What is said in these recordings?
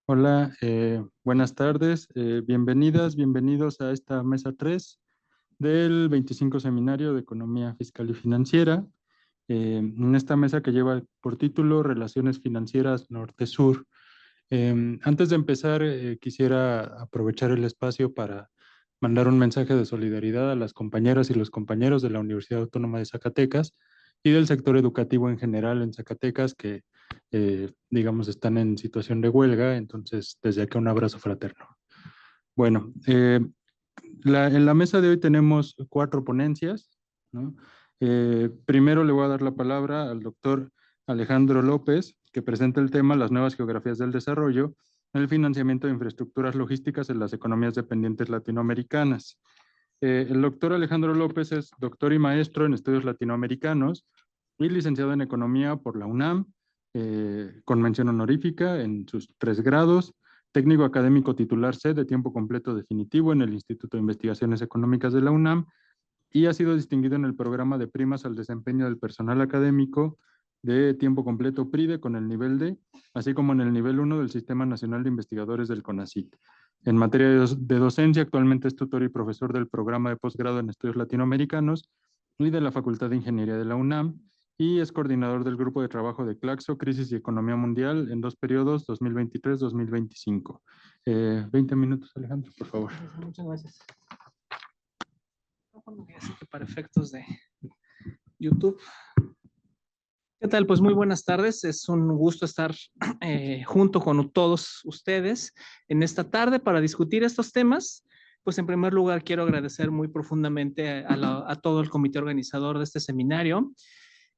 Hola, buenas tardes, bienvenidas, bienvenidos a esta mesa 3 del 25 Seminario de Economía Fiscal y Financiera. En esta mesa que lleva por título Relaciones Financieras Norte-Sur. Antes de empezar, quisiera aprovechar el espacio para mandar un mensaje de solidaridad a las compañeras y los compañeros de la Universidad Autónoma de Zacatecas y del sector educativo en general en Zacatecas que, digamos, están en situación de huelga. Entonces, desde acá un abrazo fraterno. Bueno, en la mesa de hoy tenemos 4 ponencias, ¿no? Primero le voy a dar la palabra al doctor Alejandro López, que presenta el tema Las nuevas geografías del desarrollo, el financiamiento de infraestructuras logísticas en las economías dependientes latinoamericanas. El doctor Alejandro López es doctor y maestro en estudios latinoamericanos y licenciado en economía por la UNAM, con mención honorífica en sus 3 grados, técnico académico titular C de tiempo completo definitivo en el Instituto de Investigaciones Económicas de la UNAM y ha sido distinguido en el programa de primas al desempeño del personal académico de tiempo completo PRIDE con el nivel D, así como en el nivel 1 del Sistema Nacional de Investigadores del CONACYT. En materia de docencia, actualmente es tutor y profesor del programa de posgrado en estudios latinoamericanos y de la Facultad de Ingeniería de la UNAM, y es coordinador del grupo de trabajo de Claxo, Crisis y Economía Mundial en 2 periodos, 2023-2025. 20 minutos, Alejandro, por favor. Muchas gracias. Así que para efectos de YouTube. ¿Qué tal? Pues muy buenas tardes. Es un gusto estar junto con todos ustedes en esta tarde para discutir estos temas. Pues en primer lugar quiero agradecer muy profundamente a todo el comité organizador de este seminario.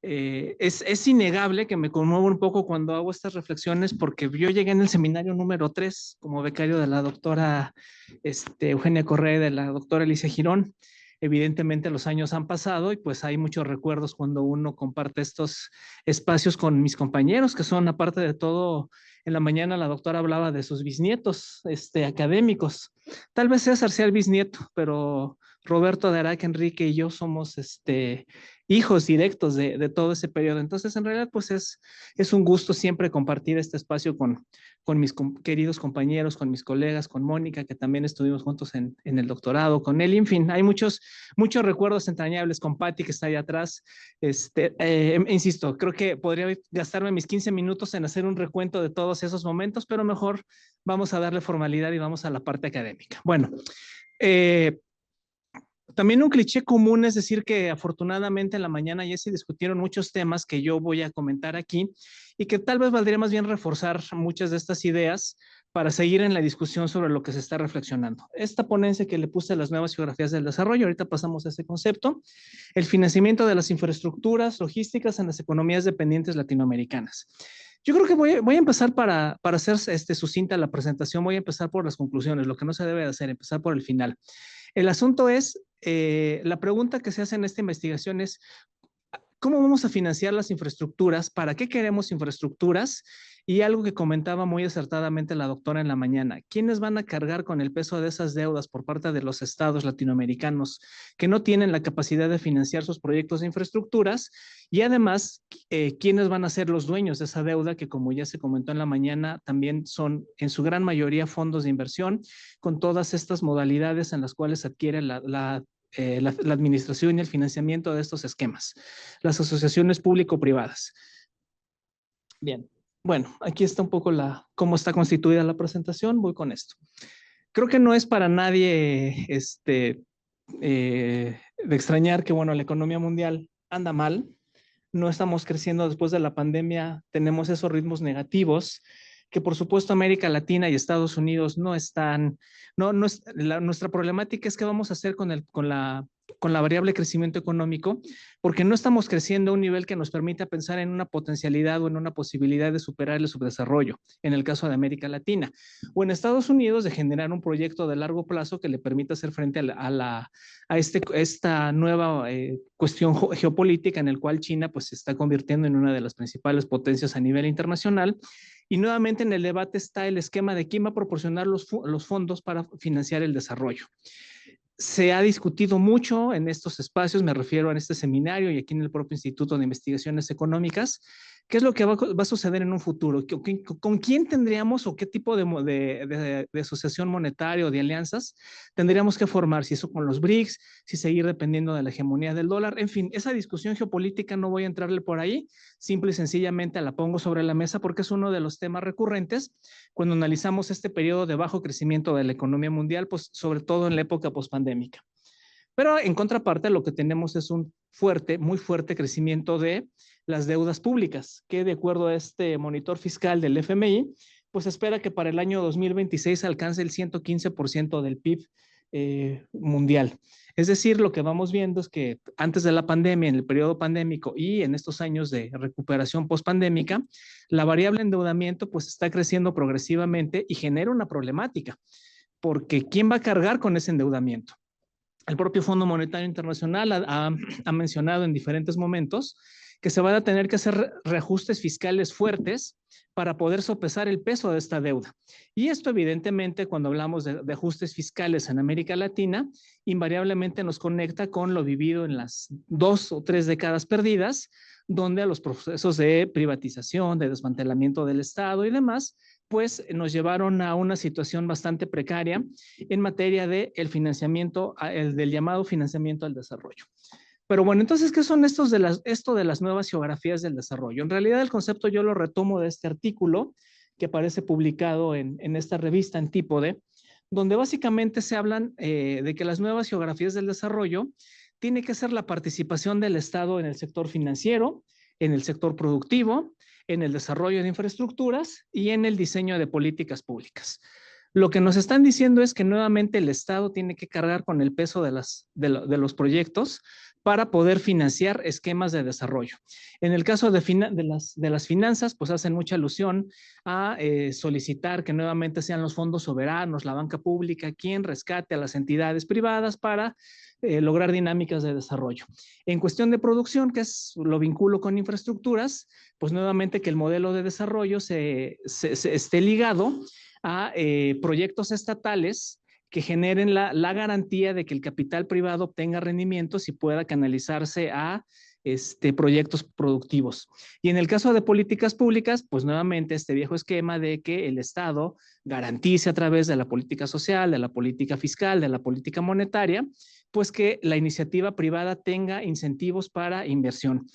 Es innegable que me conmuevo un poco cuando hago estas reflexiones porque yo llegué en el seminario número 3 como becario de la doctora Eugenia Correa y de la doctora Alicia Girón. Evidentemente los años han pasado y pues hay muchos recuerdos cuando uno comparte estos espacios con mis compañeros, que son, aparte de todo, en la mañana la doctora hablaba de sus bisnietos académicos. Tal vez César sea el bisnieto, pero Roberto de Araque, Enrique y yo somos hijos directos de todo ese periodo. Entonces, en realidad, pues es un gusto siempre compartir este espacio con mis queridos compañeros, con mis colegas, con Mónica, que también estuvimos juntos en el doctorado, con él. En fin, hay muchos recuerdos entrañables, con Patti, que está ahí atrás. Insisto, creo que podría gastarme mis 15 minutos en hacer un recuento de todos esos momentos, pero mejor vamos a darle formalidad y vamos a la parte académica. Bueno, también un cliché común es decir que afortunadamente en la mañana ya se discutieron muchos temas que yo voy a comentar aquí y que tal vez valdría más bien reforzar muchas de estas ideas para seguir en la discusión sobre lo que se está reflexionando. Esta ponencia que le puse a las nuevas geografías del desarrollo, ahorita pasamos a ese concepto, el financiamiento de las infraestructuras logísticas en las economías dependientes latinoamericanas. Yo creo que voy a empezar para hacer sucinta la presentación, voy a empezar por las conclusiones, lo que no se debe de hacer, empezar por el final. El asunto es, la pregunta que se hace en esta investigación es, ¿cómo vamos a financiar las infraestructuras? ¿Para qué queremos infraestructuras? Y algo que comentaba muy acertadamente la doctora en la mañana, ¿quiénes van a cargar con el peso de esas deudas por parte de los estados latinoamericanos que no tienen la capacidad de financiar sus proyectos de infraestructuras? Y además, ¿quiénes van a ser los dueños de esa deuda que, como ya se comentó en la mañana, también son en su gran mayoría fondos de inversión con todas estas modalidades en las cuales adquiere la administración y el financiamiento de estos esquemas, las asociaciones público-privadas? Bien, bueno, aquí está un poco cómo está constituida la presentación, voy con esto. Creo que no es para nadie de extrañar que, bueno, la economía mundial anda mal, no estamos creciendo después de la pandemia, tenemos esos ritmos negativos, que por supuesto América Latina y Estados Unidos no están, no es, nuestra problemática es qué vamos a hacer con la variable crecimiento económico, porque no estamos creciendo a un nivel que nos permita pensar en una potencialidad o en una posibilidad de superar el subdesarrollo, en el caso de América Latina, o en Estados Unidos de generar un proyecto de largo plazo que le permita hacer frente a esta nueva cuestión geopolítica en el cual China pues se está convirtiendo en una de las principales potencias a nivel internacional. Y nuevamente en el debate está el esquema de quién va a proporcionar los fondos para financiar el desarrollo. Se ha discutido mucho en estos espacios, me refiero a este seminario y aquí en el propio Instituto de Investigaciones Económicas, ¿Qué es lo que va a suceder en un futuro? ¿Con quién tendríamos o qué tipo de asociación monetaria o de alianzas tendríamos que formar? Si eso con los BRICS, si seguir dependiendo de la hegemonía del dólar. En fin, esa discusión geopolítica no voy a entrarle por ahí, simple y sencillamente la pongo sobre la mesa porque es uno de los temas recurrentes cuando analizamos este periodo de bajo crecimiento de la economía mundial, pues sobre todo en la época pospandémica. Pero en contraparte, lo que tenemos es un muy fuerte crecimiento de las deudas públicas, que de acuerdo a este monitor fiscal del FMI, pues espera que para el año 2026 alcance el 115% del PIB mundial. Es decir, lo que vamos viendo es que antes de la pandemia, en el periodo pandémico y en estos años de recuperación pospandémica, la variable endeudamiento pues está creciendo progresivamente y genera una problemática, porque ¿quién va a cargar con ese endeudamiento? El propio Fondo Monetario Internacional ha mencionado en diferentes momentos que se van a tener que hacer reajustes fiscales fuertes para poder sopesar el peso de esta deuda. Y esto evidentemente cuando hablamos de ajustes fiscales en América Latina, invariablemente nos conecta con lo vivido en las 2 o 3 décadas perdidas, donde a los procesos de privatización, de desmantelamiento del Estado y demás, pues nos llevaron a una situación bastante precaria en materia de el financiamiento, del llamado financiamiento al desarrollo. Pero bueno, entonces, ¿qué son esto de las nuevas geografías del desarrollo? En realidad el concepto yo lo retomo de este artículo que aparece publicado en esta revista Antípode, donde básicamente se hablan de que las nuevas geografías del desarrollo tiene que ser la participación del Estado en el sector financiero, en el sector productivo, en el desarrollo de infraestructuras y en el diseño de políticas públicas. Lo que nos están diciendo es que nuevamente el Estado tiene que cargar con el peso de los proyectos para poder financiar esquemas de desarrollo. En el caso de las finanzas, pues hacen mucha alusión a solicitar que nuevamente sean los fondos soberanos, la banca pública, quien rescate a las entidades privadas para lograr dinámicas de desarrollo. En cuestión de producción, que es lo vinculo con infraestructuras, pues nuevamente que el modelo de desarrollo se esté ligado a proyectos estatales que generen la garantía de que el capital privado obtenga rendimientos y pueda canalizarse a proyectos productivos. Y en el caso de políticas públicas, pues nuevamente este viejo esquema de que el Estado garantice a través de la política social, de la política fiscal, de la política monetaria, pues que la iniciativa privada tenga incentivos para inversión.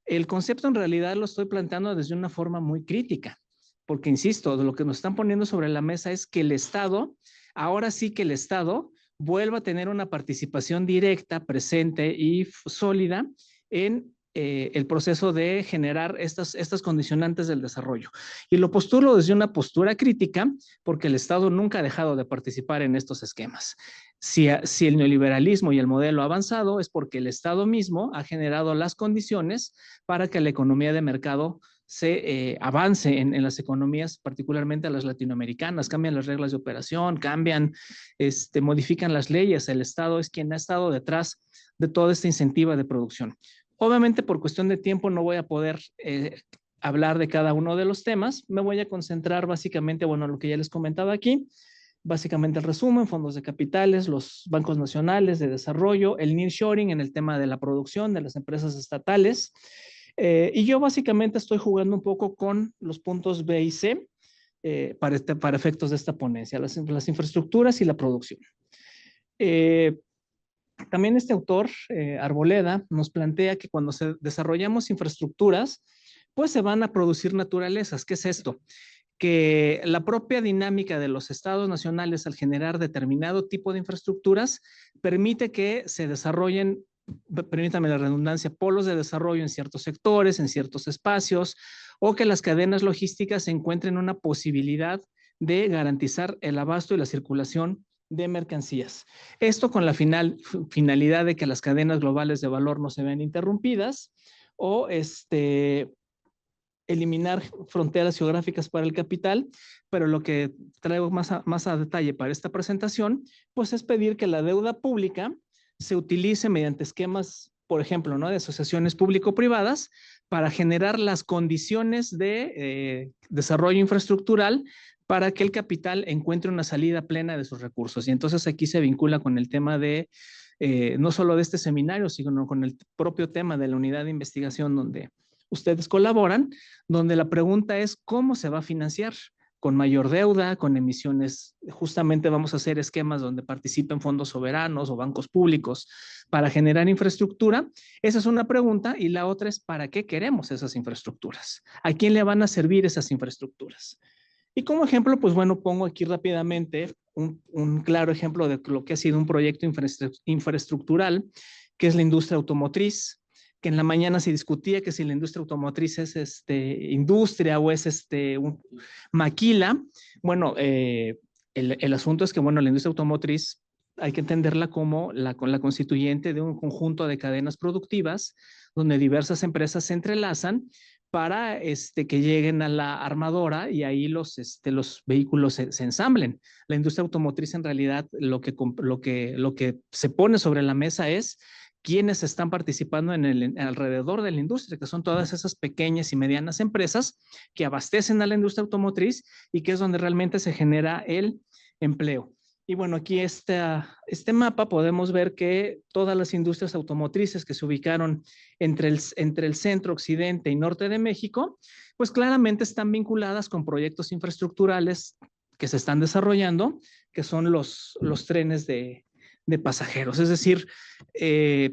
El concepto en realidad lo estoy planteando desde una forma muy crítica, porque insisto, lo que nos están poniendo sobre la mesa es que el Estado, ahora sí que el Estado vuelva a tener una participación directa, presente y sólida en el proceso de generar estas condicionantes del desarrollo. Y lo postulo desde una postura crítica, porque el Estado nunca ha dejado de participar en estos esquemas. Si el neoliberalismo y el modelo ha avanzado, es porque el Estado mismo ha generado las condiciones para que la economía de mercado se avance en las economías, particularmente las latinoamericanas, cambian las reglas de operación, modifican las leyes, el Estado es quien ha estado detrás de toda esta incentiva de producción. Obviamente por cuestión de tiempo no voy a poder hablar de cada uno de los temas, me voy a concentrar básicamente, bueno, lo que ya les comentaba aquí, básicamente el resumen, fondos de capitales, los bancos nacionales de desarrollo, el nearshoring en el tema de la producción de las empresas estatales, y yo básicamente estoy jugando un poco con los puntos B y C para efectos de esta ponencia, las infraestructuras y la producción. También este autor, Arboleda, nos plantea que cuando desarrollamos infraestructuras, pues se van a producir naturalezas. ¿Qué es esto? Que la propia dinámica de los estados nacionales al generar determinado tipo de infraestructuras permite que se desarrollen, permítame la redundancia, polos de desarrollo en ciertos sectores, en ciertos espacios, o que las cadenas logísticas encuentren una posibilidad de garantizar el abasto y la circulación de mercancías. Esto con la finalidad de que las cadenas globales de valor no se vean interrumpidas o eliminar fronteras geográficas para el capital, pero lo que traigo más a detalle para esta presentación, pues es pedir que la deuda pública se utilice mediante esquemas, por ejemplo, ¿no?, de asociaciones público-privadas para generar las condiciones de desarrollo infraestructural para que el capital encuentre una salida plena de sus recursos. Y entonces aquí se vincula con el tema de, no solo de este seminario, sino con el propio tema de la unidad de investigación donde ustedes colaboran, donde la pregunta es cómo se va a financiar. Con mayor deuda, con emisiones, justamente vamos a hacer esquemas donde participen fondos soberanos o bancos públicos para generar infraestructura. Esa es una pregunta, y la otra es ¿para qué queremos esas infraestructuras? ¿A quién le van a servir esas infraestructuras? Y como ejemplo, pues bueno, pongo aquí rápidamente un claro ejemplo de lo que ha sido un proyecto infraestructural, que es la industria automotriz, que en la mañana se discutía que si la industria automotriz es industria o es maquila. Bueno, el asunto es que, bueno, la industria automotriz hay que entenderla como la constituyente de un conjunto de cadenas productivas donde diversas empresas se entrelazan para que lleguen a la armadora y ahí los vehículos se ensamblen. La industria automotriz en realidad lo que se pone sobre la mesa es quiénes están participando alrededor de la industria, que son todas esas pequeñas y medianas empresas que abastecen a la industria automotriz y que es donde realmente se genera el empleo. Y bueno, aquí este mapa podemos ver que todas las industrias automotrices que se ubicaron entre el centro, occidente y norte de México, pues claramente están vinculadas con proyectos infraestructurales que se están desarrollando, que son los trenes de pasajeros. Es decir,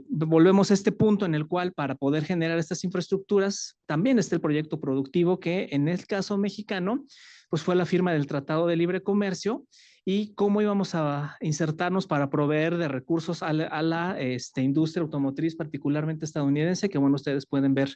volvemos a este punto en el cual para poder generar estas infraestructuras también está el proyecto productivo que en el caso mexicano pues fue la firma del Tratado de Libre Comercio y cómo íbamos a insertarnos para proveer de recursos a la industria automotriz, particularmente estadounidense, que bueno, ustedes pueden ver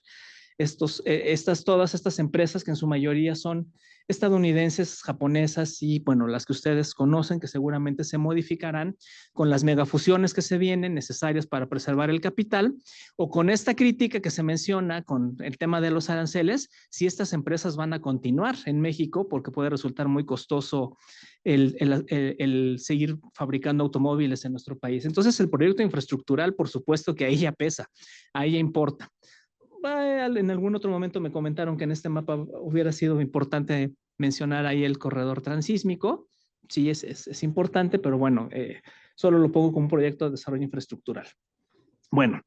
todas estas empresas que en su mayoría son estadounidenses, japonesas y bueno, las que ustedes conocen que seguramente se modificarán con las megafusiones que se vienen necesarias para preservar el capital o con esta crítica que se menciona con el tema de los aranceles, si estas empresas van a continuar en México porque puede resultar muy costoso el seguir fabricando automóviles en nuestro país. Entonces el proyecto infraestructural, por supuesto que ahí ya pesa, ahí ya importa. En algún otro momento me comentaron que en este mapa hubiera sido importante mencionar ahí el corredor transísmico. Sí, es importante, pero bueno, solo lo pongo como un proyecto de desarrollo infraestructural. Bueno,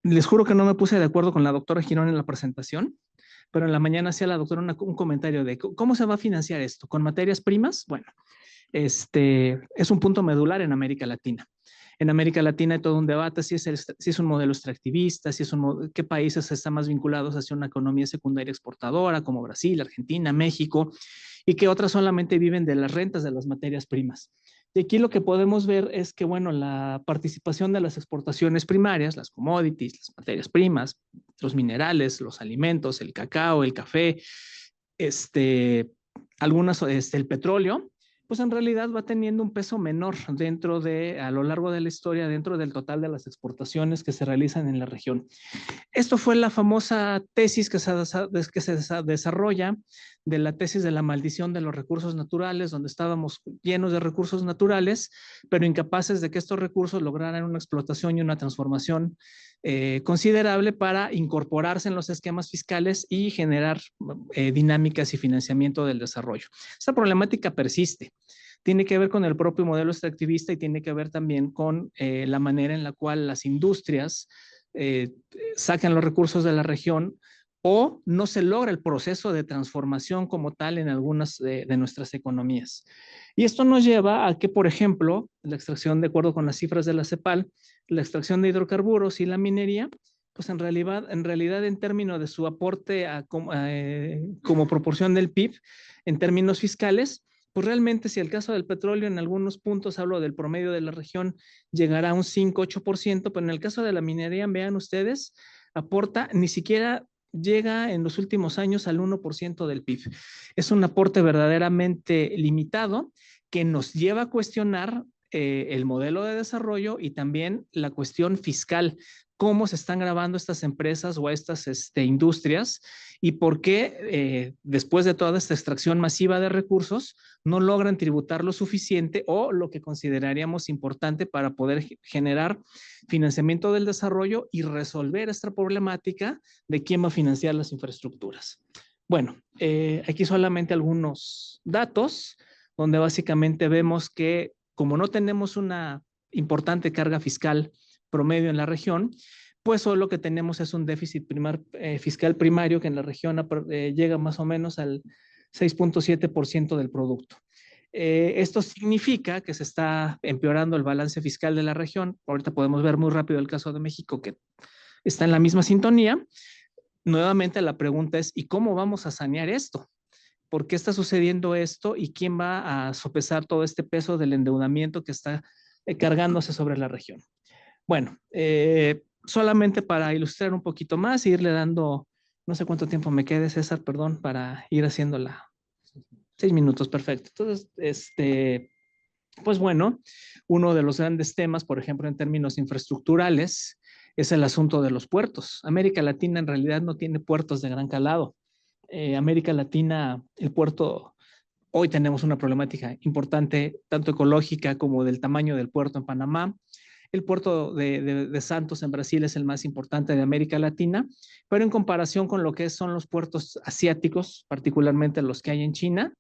les juro que no me puse de acuerdo con la doctora Girón en la presentación, pero en la mañana hacía la doctora un comentario de cómo se va a financiar esto, con materias primas. Bueno, es un punto medular en América Latina. En América Latina hay todo un debate si es un modelo extractivista, qué países están más vinculados hacia una economía secundaria exportadora, como Brasil, Argentina, México, y que otras solamente viven de las rentas de las materias primas. Y aquí lo que podemos ver es que, bueno, la participación de las exportaciones primarias, las commodities, las materias primas, los minerales, los alimentos, el cacao, el café, el petróleo, pues en realidad va teniendo un peso menor a lo largo de la historia, dentro del total de las exportaciones que se realizan en la región. Esto fue la famosa tesis que se desarrolla de la tesis de la maldición de los recursos naturales, donde estábamos llenos de recursos naturales, pero incapaces de que estos recursos lograran una explotación y una transformación considerable para incorporarse en los esquemas fiscales y generar dinámicas y financiamiento del desarrollo. Esta problemática persiste. Tiene que ver con el propio modelo extractivista y tiene que ver también con la manera en la cual las industrias sacan los recursos de la región o no se logra el proceso de transformación como tal en algunas de nuestras economías. Y esto nos lleva a que, por ejemplo, la extracción, de acuerdo con las cifras de la CEPAL, la extracción de hidrocarburos y la minería, pues en realidad en términos de su aporte como proporción del PIB, en términos fiscales, pues realmente si el caso del petróleo en algunos puntos, hablo del promedio de la región, llegará a un 5-8%, pero en el caso de la minería, vean ustedes, aporta, ni siquiera llega en los últimos años al 1% del PIB. Es un aporte verdaderamente limitado que nos lleva a cuestionar el modelo de desarrollo y también la cuestión fiscal, cómo se están grabando estas empresas o estas industrias y por qué después de toda esta extracción masiva de recursos no logran tributar lo suficiente o lo que consideraríamos importante para poder generar financiamiento del desarrollo y resolver esta problemática de quién va a financiar las infraestructuras. Bueno, aquí solamente algunos datos donde básicamente vemos que como no tenemos una importante carga fiscal promedio en la región, pues solo lo que tenemos es un déficit fiscal primario que en la región llega más o menos al 6.7% del producto. Esto significa que se está empeorando el balance fiscal de la región. Ahorita podemos ver muy rápido el caso de México, que está en la misma sintonía. Nuevamente la pregunta es, ¿y cómo vamos a sanear esto? ¿Por qué está sucediendo esto y quién va a sopesar todo este peso del endeudamiento que está cargándose sobre la región? Bueno, solamente para ilustrar un poquito más e irle dando, no sé cuánto tiempo me quede, César, perdón, para ir haciéndola. 6 minutos, perfecto. Entonces, pues bueno, uno de los grandes temas, por ejemplo, en términos infraestructurales, es el asunto de los puertos. América Latina en realidad no tiene puertos de gran calado. América Latina, el puerto, hoy tenemos una problemática importante, tanto ecológica como del tamaño del puerto en Panamá. El puerto de Santos en Brasil es el más importante de América Latina, pero en comparación con lo que son los puertos asiáticos, particularmente los que hay en China,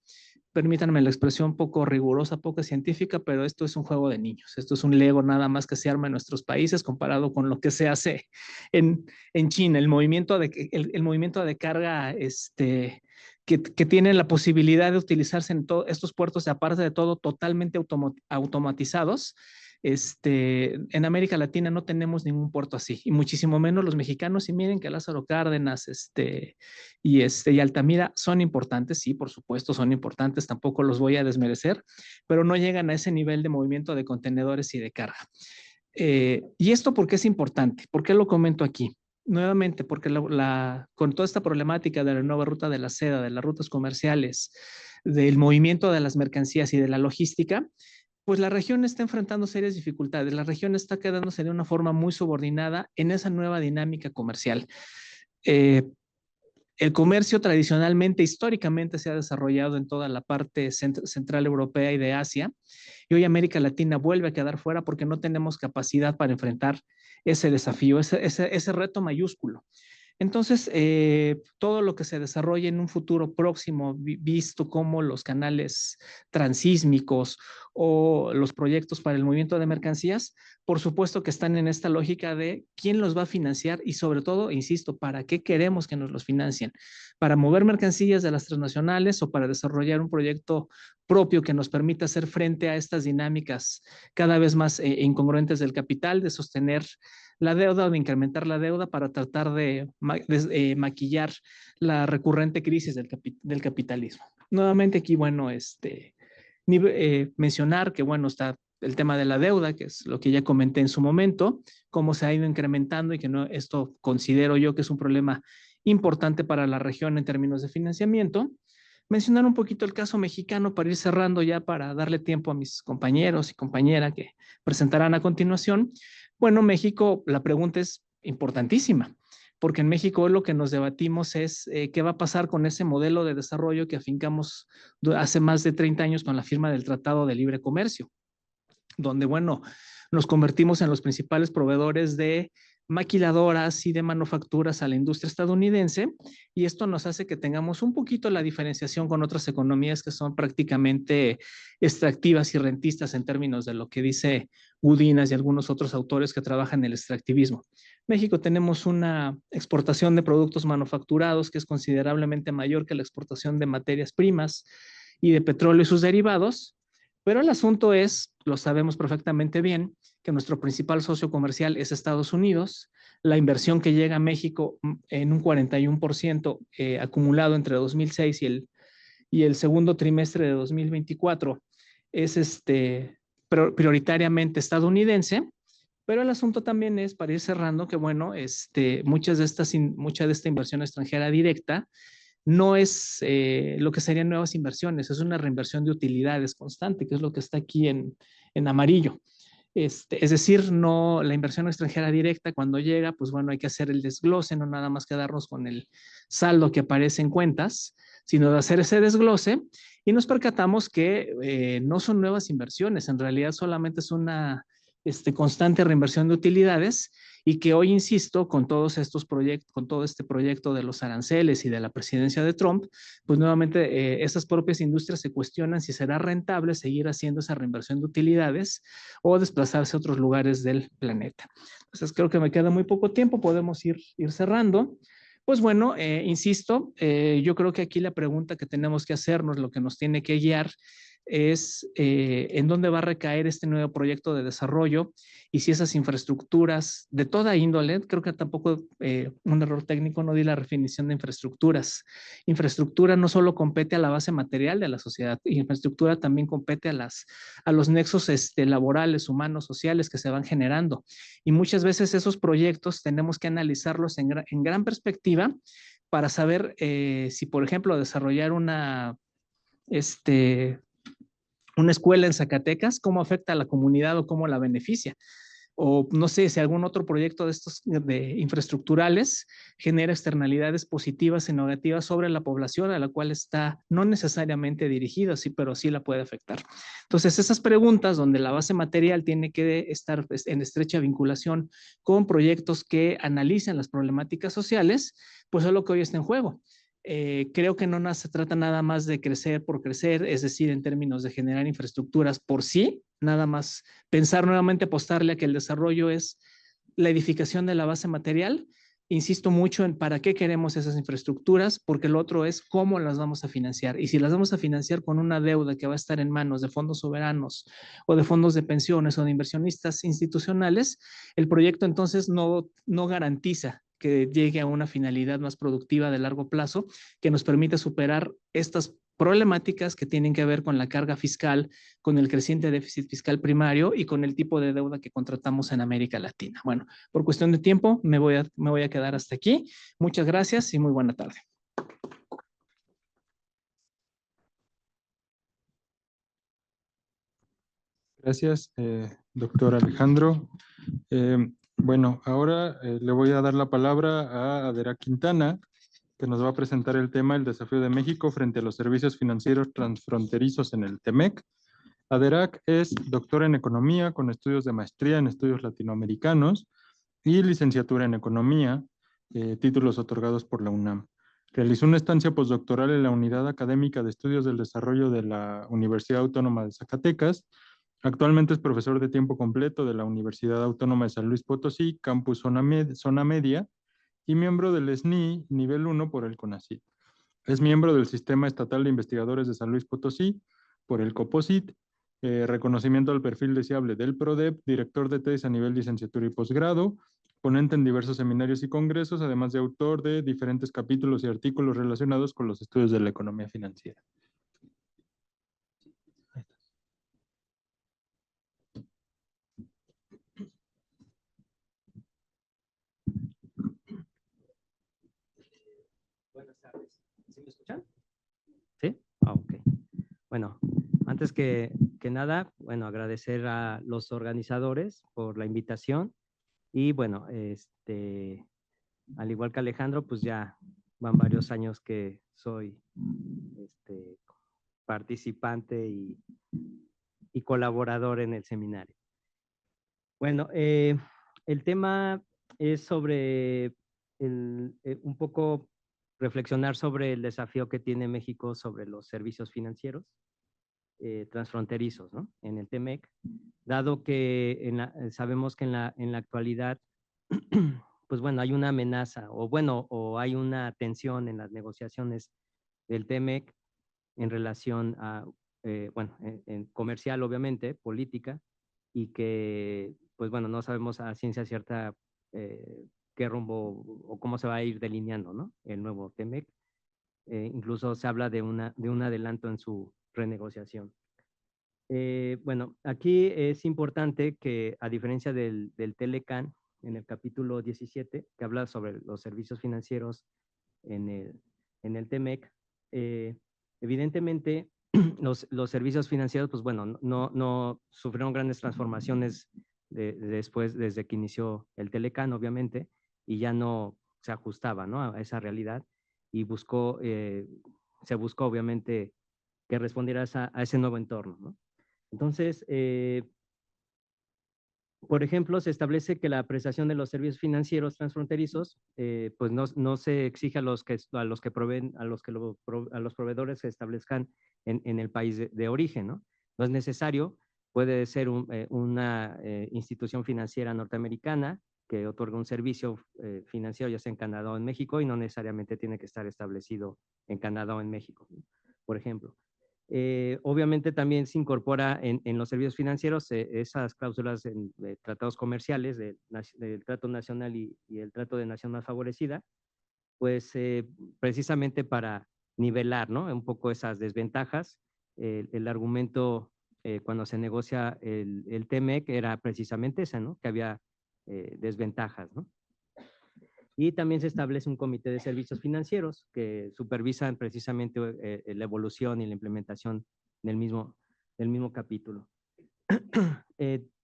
permítanme la expresión poco rigurosa, poco científica, pero esto es un juego de niños. Esto es un Lego nada más que se arma en nuestros países comparado con lo que se hace en China. El movimiento de carga que tienen la posibilidad de utilizarse en estos puertos, aparte de todo, totalmente automatizados. En América Latina no tenemos ningún puerto así, y muchísimo menos los mexicanos. Y miren que Lázaro Cárdenas y Altamira son importantes, sí, por supuesto, son importantes, tampoco los voy a desmerecer, pero no llegan a ese nivel de movimiento de contenedores y de carga. ¿Y esto por qué es importante? ¿Por qué lo comento aquí? Nuevamente, porque con toda esta problemática de la nueva ruta de la seda, de las rutas comerciales, del movimiento de las mercancías y de la logística, pues la región está enfrentando serias dificultades. La región está quedándose de una forma muy subordinada en esa nueva dinámica comercial. El comercio tradicionalmente, históricamente, se ha desarrollado en toda la parte central europea y de Asia, y hoy América Latina vuelve a quedar fuera porque no tenemos capacidad para enfrentar ese desafío, ese reto mayúsculo. Entonces, todo lo que se desarrolle en un futuro próximo, visto como los canales transísmicos o los proyectos para el movimiento de mercancías, por supuesto que están en esta lógica de quién los va a financiar y sobre todo, insisto, ¿para qué queremos que nos los financien? ¿Para mover mercancías de las transnacionales o para desarrollar un proyecto propio que nos permita hacer frente a estas dinámicas cada vez más incongruentes del capital, de sostener la deuda o de incrementar la deuda para tratar de maquillar la recurrente crisis del capitalismo? Nuevamente aquí, bueno, mencionar que, bueno, está el tema de la deuda, que es lo que ya comenté en su momento, cómo se ha ido incrementando y que no, esto considero yo que es un problema importante para la región en términos de financiamiento. Mencionar un poquito el caso mexicano para ir cerrando ya, para darle tiempo a mis compañeros y compañera que presentarán a continuación. Bueno, México, la pregunta es importantísima, porque en México hoy lo que nos debatimos es qué va a pasar con ese modelo de desarrollo que afincamos hace más de 30 años con la firma del Tratado de Libre Comercio, donde, bueno, nos convertimos en los principales proveedores de maquiladoras y de manufacturas a la industria estadounidense, y esto nos hace que tengamos un poquito la diferenciación con otras economías que son prácticamente extractivas y rentistas en términos de lo que dice Udinas y algunos otros autores que trabajan en el extractivismo. México tenemos una exportación de productos manufacturados que es considerablemente mayor que la exportación de materias primas y de petróleo y sus derivados, pero el asunto es, lo sabemos perfectamente bien, que nuestro principal socio comercial es Estados Unidos. La inversión que llega a México en un 41% acumulado entre 2006 y el segundo trimestre de 2024 es prioritariamente estadounidense. Pero el asunto también es, para ir cerrando, que bueno, mucha de esta inversión extranjera directa no es lo que serían nuevas inversiones, es una reinversión de utilidades constante, que es lo que está aquí en amarillo. Es decir, no, la inversión extranjera directa cuando llega, pues bueno, hay que hacer el desglose, no nada más quedarnos con el saldo que aparece en cuentas, sino de hacer ese desglose, y nos percatamos que no son nuevas inversiones, en realidad solamente es una constante reinversión de utilidades, y que hoy, insisto, con todos estos proyectos, con todo este proyecto de los aranceles y de la presidencia de Trump, pues nuevamente esas propias industrias se cuestionan si será rentable seguir haciendo esa reinversión de utilidades o desplazarse a otros lugares del planeta. Entonces creo que me queda muy poco tiempo, podemos ir cerrando. Pues bueno, insisto, yo creo que aquí la pregunta que tenemos que hacernos, lo que nos tiene que guiar es en dónde va a recaer este nuevo proyecto de desarrollo y si esas infraestructuras de toda índole, creo que tampoco un error técnico, no di la definición de infraestructuras. Infraestructura no solo compete a la base material de la sociedad, infraestructura también compete a los nexos laborales, humanos, sociales que se van generando. Y muchas veces esos proyectos tenemos que analizarlos en gran perspectiva para saber si, por ejemplo, desarrollar una escuela en Zacatecas, cómo afecta a la comunidad o cómo la beneficia. O no sé si algún otro proyecto de estos de infraestructurales genera externalidades positivas y negativas sobre la población a la cual está no necesariamente dirigida, sí, pero sí la puede afectar. Entonces, esas preguntas donde la base material tiene que estar en estrecha vinculación con proyectos que analicen las problemáticas sociales, pues es lo que hoy está en juego. Creo que no se trata nada más de crecer por crecer, es decir, en términos de generar infraestructuras por sí, nada más pensar nuevamente, apostarle a que el desarrollo es la edificación de la base material. Insisto mucho en para qué queremos esas infraestructuras, porque lo otro es cómo las vamos a financiar. Y si las vamos a financiar con una deuda que va a estar en manos de fondos soberanos o de fondos de pensiones o de inversionistas institucionales, el proyecto entonces no garantiza que llegue a una finalidad más productiva de largo plazo que nos permita superar estas problemáticas que tienen que ver con la carga fiscal, con el creciente déficit fiscal primario y con el tipo de deuda que contratamos en América Latina. Bueno, por cuestión de tiempo me voy a quedar hasta aquí. Muchas gracias y muy buena tarde. Gracias, doctor Alejandro. Bueno, ahora le voy a dar la palabra a Adera Quintana, que nos va a presentar el tema El desafío de México frente a los servicios financieros transfronterizos en el TEMEC. Aderac es doctor en Economía con estudios de maestría en estudios latinoamericanos y licenciatura en Economía, títulos otorgados por la UNAM. Realizó una estancia postdoctoral en la Unidad Académica de Estudios del Desarrollo de la Universidad Autónoma de Zacatecas. Actualmente es profesor de tiempo completo de la Universidad Autónoma de San Luis Potosí, Campus Zona Media, y miembro del SNI Nivel 1 por el CONACYT. Es miembro del Sistema Estatal de Investigadores de San Luis Potosí por el COPOSIT, reconocimiento al perfil deseable del PRODEP, director de tesis a nivel licenciatura y posgrado, ponente en diversos seminarios y congresos, además de autor de diferentes capítulos y artículos relacionados con los estudios de la economía financiera. Buenas tardes. ¿Sí me escuchan? ¿Sí? Ok. Bueno, antes que nada, bueno, agradecer a los organizadores por la invitación y bueno, al igual que Alejandro, pues ya van varios años que soy participante y colaborador en el seminario. Bueno, el tema es sobre un poco reflexionar sobre el desafío que tiene México sobre los servicios financieros transfronterizos, ¿no? En el TEMEC, dado que sabemos que en la actualidad, pues bueno, hay una amenaza o hay una tensión en las negociaciones del TEMEC en relación a, en comercial, obviamente, política, y que, pues bueno, no sabemos a ciencia cierta qué rumbo o cómo se va a ir delineando, ¿no? El nuevo TEMEC. Incluso se habla de un adelanto en su renegociación. Bueno, aquí es importante que, a diferencia del Telecan, en el capítulo 17, que habla sobre los servicios financieros en el TEMEC, evidentemente los servicios financieros, pues bueno, no sufrieron grandes transformaciones después, desde que inició el Telecan, obviamente, y ya no se ajustaba, ¿no?, a esa realidad, y se buscó obviamente que respondiera a ese nuevo entorno, ¿no? Entonces, por ejemplo, se establece que la prestación de los servicios financieros transfronterizos, pues no se exige a los proveedores que establezcan en el país de origen, ¿no? No es necesario, puede ser una institución financiera norteamericana que otorga un servicio financiero, ya sea en Canadá o en México, y no necesariamente tiene que estar establecido en Canadá o en México, ¿no? Por ejemplo. Obviamente también se incorpora en los servicios financieros esas cláusulas de tratados comerciales del trato nacional y el trato de nación más favorecida, pues precisamente para nivelar, ¿no?, un poco esas desventajas. El argumento cuando se negocia el TMEC era precisamente esa, ¿no?, que había desventajas, ¿no? Y también se establece un comité de servicios financieros que supervisan precisamente la evolución y la implementación del mismo capítulo.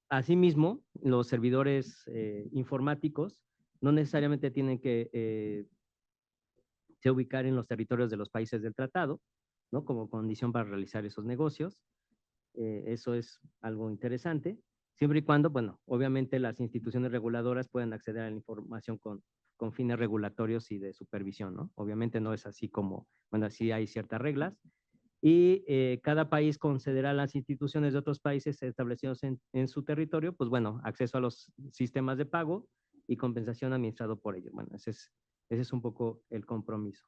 Asimismo, los servidores informáticos no necesariamente tienen que se ubicar en los territorios de los países del tratado, ¿no?, como condición para realizar esos negocios. Eso es algo interesante, siempre y cuando, bueno, obviamente las instituciones reguladoras puedan acceder a la información con fines regulatorios y de supervisión, ¿no? Obviamente no es así como, bueno, sí hay ciertas reglas, y cada país concederá a las instituciones de otros países establecidos en su territorio, pues bueno, acceso a los sistemas de pago y compensación administrado por ellos. Bueno, ese es un poco el compromiso.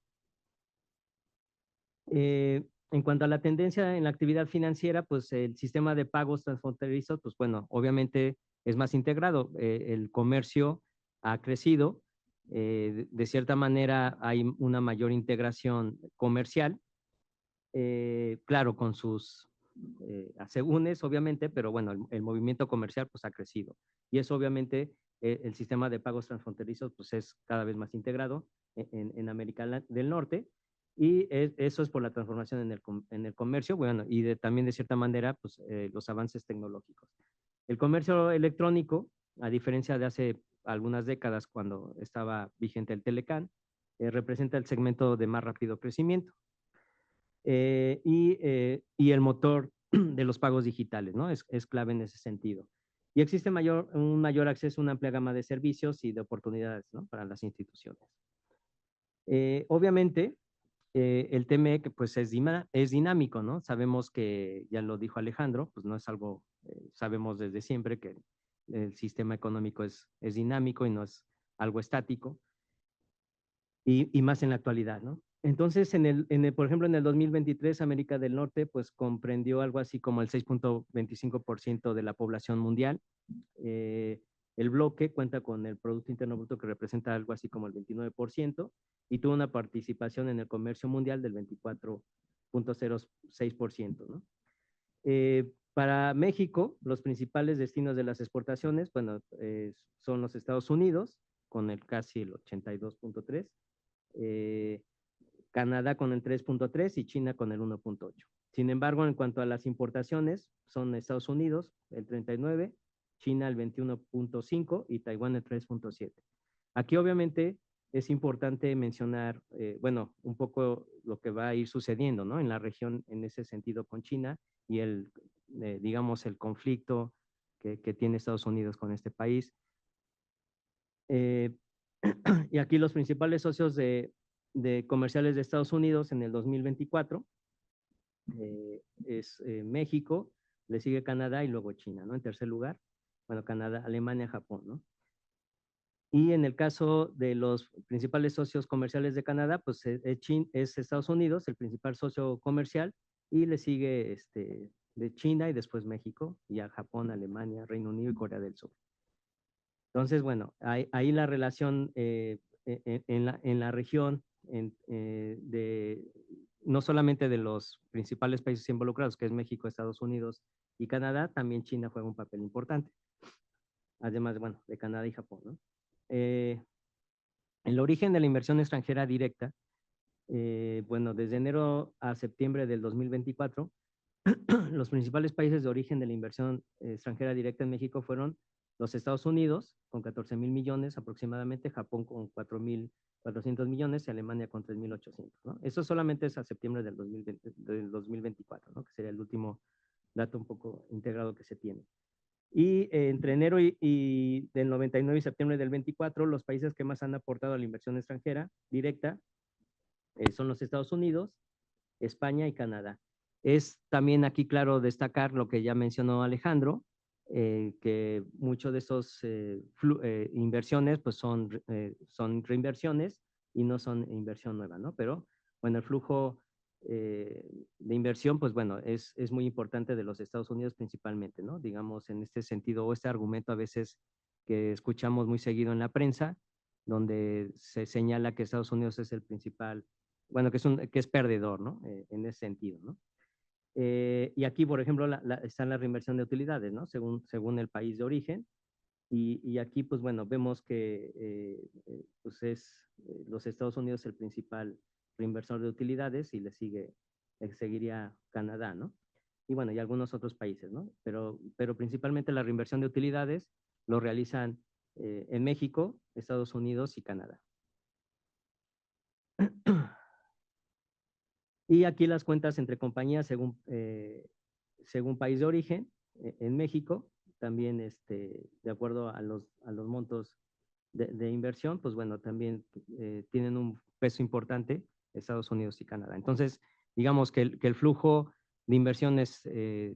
En cuanto a la tendencia en la actividad financiera, pues el sistema de pagos transfronterizos, pues bueno, obviamente es más integrado. El comercio ha crecido. De cierta manera hay una mayor integración comercial, claro, con sus asegúnes, obviamente, pero bueno, el movimiento comercial pues ha crecido. Y eso obviamente el sistema de pagos transfronterizos pues es cada vez más integrado en América del Norte. Y eso es por la transformación en el comercio, bueno, y también de cierta manera, pues los avances tecnológicos. El comercio electrónico, a diferencia de hace algunas décadas cuando estaba vigente el Telecán, representa el segmento de más rápido crecimiento. Y el motor de los pagos digitales, ¿no? Es clave en ese sentido. Y existe un mayor acceso a una amplia gama de servicios y de oportunidades, ¿no?, para las instituciones. Obviamente, el TMEC pues es dinámico, ¿no? Sabemos que, ya lo dijo Alejandro, pues no es algo, sabemos desde siempre que el sistema económico es dinámico y no es algo estático, y más en la actualidad, ¿no? Entonces, por ejemplo, en el 2023, América del Norte pues comprendió algo así como el 6.25% de la población mundial. El bloque cuenta con el Producto Interno Bruto que representa algo así como el 29% y tuvo una participación en el comercio mundial del 24.06%, ¿no? Para México, los principales destinos de las exportaciones, bueno, son los Estados Unidos, con casi el 82.3%, Canadá con el 3.3% y China con el 1.8%. Sin embargo, en cuanto a las importaciones, son Estados Unidos el 39%, China el 21.5% y Taiwán el 3.7%. Aquí obviamente es importante mencionar, bueno, un poco lo que va a ir sucediendo, ¿no?, en la región en ese sentido con China y digamos, el conflicto que tiene Estados Unidos con este país. Y aquí los principales socios de comerciales de Estados Unidos en el 2024 es México, le sigue Canadá y luego China, ¿no? En tercer lugar, bueno, Canadá, Alemania, Japón, ¿no? Y en el caso de los principales socios comerciales de Canadá, pues es Estados Unidos, el principal socio comercial, y le sigue de China y después México, y a Japón, Alemania, Reino Unido y Corea del Sur. Entonces, bueno, ahí la relación en la región, no solamente de los principales países involucrados, que es México, Estados Unidos y Canadá, también China juega un papel importante. Además, bueno, de Canadá y Japón, ¿no? El origen de la inversión extranjera directa, bueno, desde enero a septiembre del 2024, los principales países de origen de la inversión extranjera directa en México fueron los Estados Unidos, con 14,000 millones aproximadamente, Japón con 4,400 millones y Alemania con 3,800, ¿no? Eso solamente es a septiembre del 2024, ¿no?, que sería el último dato un poco integrado que se tiene. Y entre enero y del 99 y septiembre del 24, los países que más han aportado a la inversión extranjera directa son los Estados Unidos, España y Canadá. Es también aquí claro destacar lo que ya mencionó Alejandro, que muchos de esos inversiones pues son reinversiones y no son inversión nueva, ¿no? Pero bueno, el flujo de inversión, pues bueno, es muy importante de los Estados Unidos principalmente, ¿no? Digamos, en este sentido, o este argumento a veces que escuchamos muy seguido en la prensa, donde se señala que Estados Unidos es el principal, bueno, que es perdedor, ¿no? En ese sentido, ¿no? Y aquí, por ejemplo, está la reinversión de utilidades, ¿no? Según el país de origen. Y aquí, pues bueno, vemos que pues los Estados Unidos el principal reinversor de utilidades y seguiría Canadá, ¿no? Y bueno, y algunos otros países, ¿no? Pero principalmente la reinversión de utilidades lo realizan en México, Estados Unidos y Canadá. Y aquí las cuentas entre compañías según país de origen. En México, también de acuerdo a los montos de inversión, pues bueno, también tienen un peso importante Estados Unidos y Canadá. Entonces, digamos que el flujo de inversiones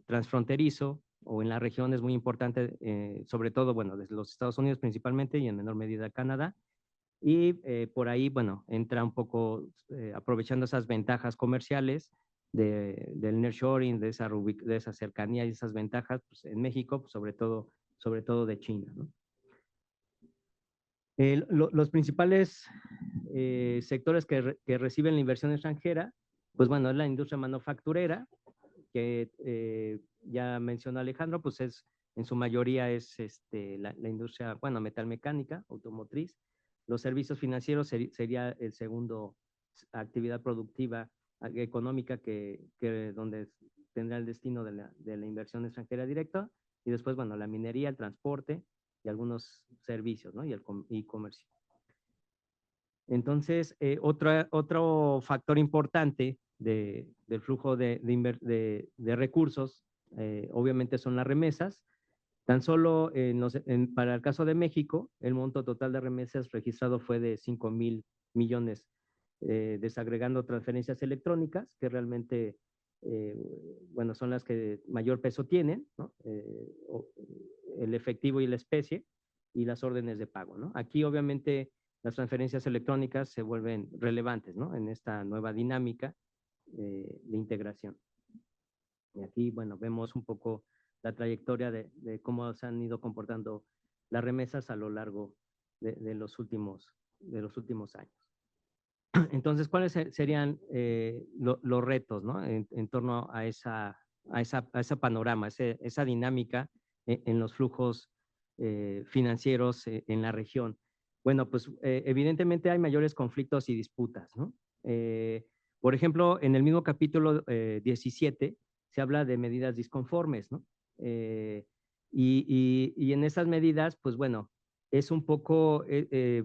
transfronterizo o en la región es muy importante, sobre todo, bueno, desde los Estados Unidos principalmente y en menor medida Canadá. Y por ahí, bueno, entra un poco aprovechando esas ventajas comerciales del nearshoring, de esa cercanía y esas ventajas, pues, en México, pues, sobre todo de China, ¿no? Los principales sectores que reciben la inversión extranjera, pues bueno, es la industria manufacturera, que ya mencionó Alejandro, pues en su mayoría es la industria, bueno, metalmecánica, automotriz. Los servicios financieros sería el segundo actividad productiva económica donde tendrá el destino de la inversión extranjera directa. Y después, bueno, la minería, el transporte y algunos servicios, ¿no? Y el comercio. Entonces, otro factor importante del flujo de recursos, obviamente son las remesas. Tan solo para el caso de México, el monto total de remesas registrado fue de 5,000 millones, desagregando transferencias electrónicas, que realmente, bueno, son las que mayor peso tienen, ¿no? El efectivo y la especie, y las órdenes de pago, ¿no? Aquí, obviamente, las transferencias electrónicas se vuelven relevantes, ¿no? En esta nueva dinámica de integración. Y aquí, bueno, vemos un poco la trayectoria de cómo se han ido comportando las remesas a lo largo de los últimos años. Entonces, ¿cuáles serían los retos, ¿no? En torno a ese panorama, esa dinámica en los flujos financieros en la región? Bueno, pues evidentemente hay mayores conflictos y disputas, ¿no? Por ejemplo, en el mismo capítulo 17 se habla de medidas disconformes, ¿no? Y en esas medidas, pues bueno, es un poco,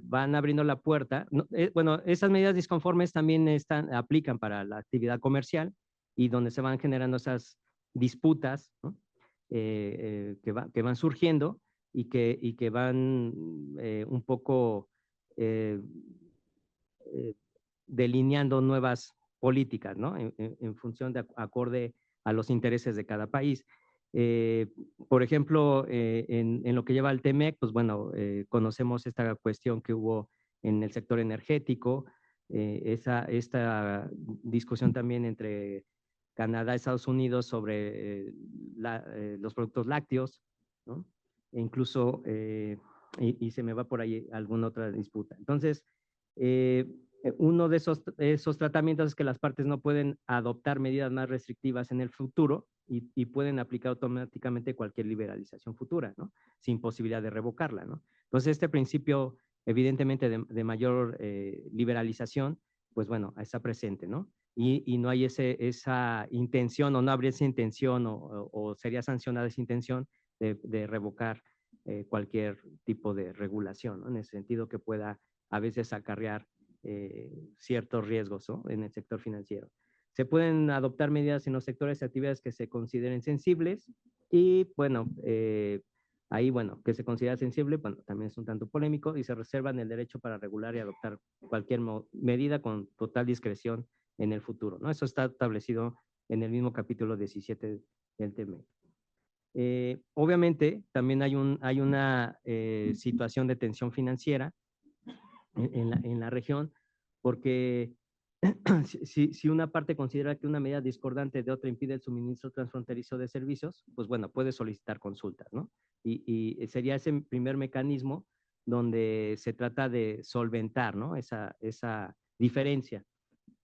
van abriendo la puerta. No, bueno, esas medidas disconformes también aplican para la actividad comercial y donde se van generando esas disputas, ¿no? Que van surgiendo y que van un poco delineando nuevas políticas, ¿no? En función de acorde a los intereses de cada país. Por ejemplo, en lo que lleva al TEMEC, pues bueno, conocemos esta cuestión que hubo en el sector energético, esta discusión también entre Canadá y Estados Unidos sobre los productos lácteos, ¿no? E incluso, y se me va por ahí alguna otra disputa. Entonces, uno de esos tratamientos es que las partes no pueden adoptar medidas más restrictivas en el futuro y pueden aplicar automáticamente cualquier liberalización futura, ¿no? Sin posibilidad de revocarla, ¿no? Entonces, este principio, evidentemente, de mayor liberalización, pues bueno, está presente, ¿no? Y no hay esa intención o no habría esa intención o sería sancionada esa intención de revocar cualquier tipo de regulación, ¿no? En el sentido que pueda a veces acarrear ciertos riesgos, ¿no? En el sector financiero. Se pueden adoptar medidas en los sectores de actividades que se consideren sensibles y, bueno, ahí, bueno, que se considera sensible, bueno, también es un tanto polémico y se reservan el derecho para regular y adoptar cualquier medida con total discreción en el futuro, ¿no? Eso está establecido en el mismo capítulo 17 del TEMEC. Obviamente, también hay una situación de tensión financiera en la región, porque si una parte considera que una medida discordante de otra impide el suministro transfronterizo de servicios, pues bueno, puede solicitar consultas, ¿no? Y sería ese primer mecanismo donde se trata de solventar, ¿no? Esa diferencia,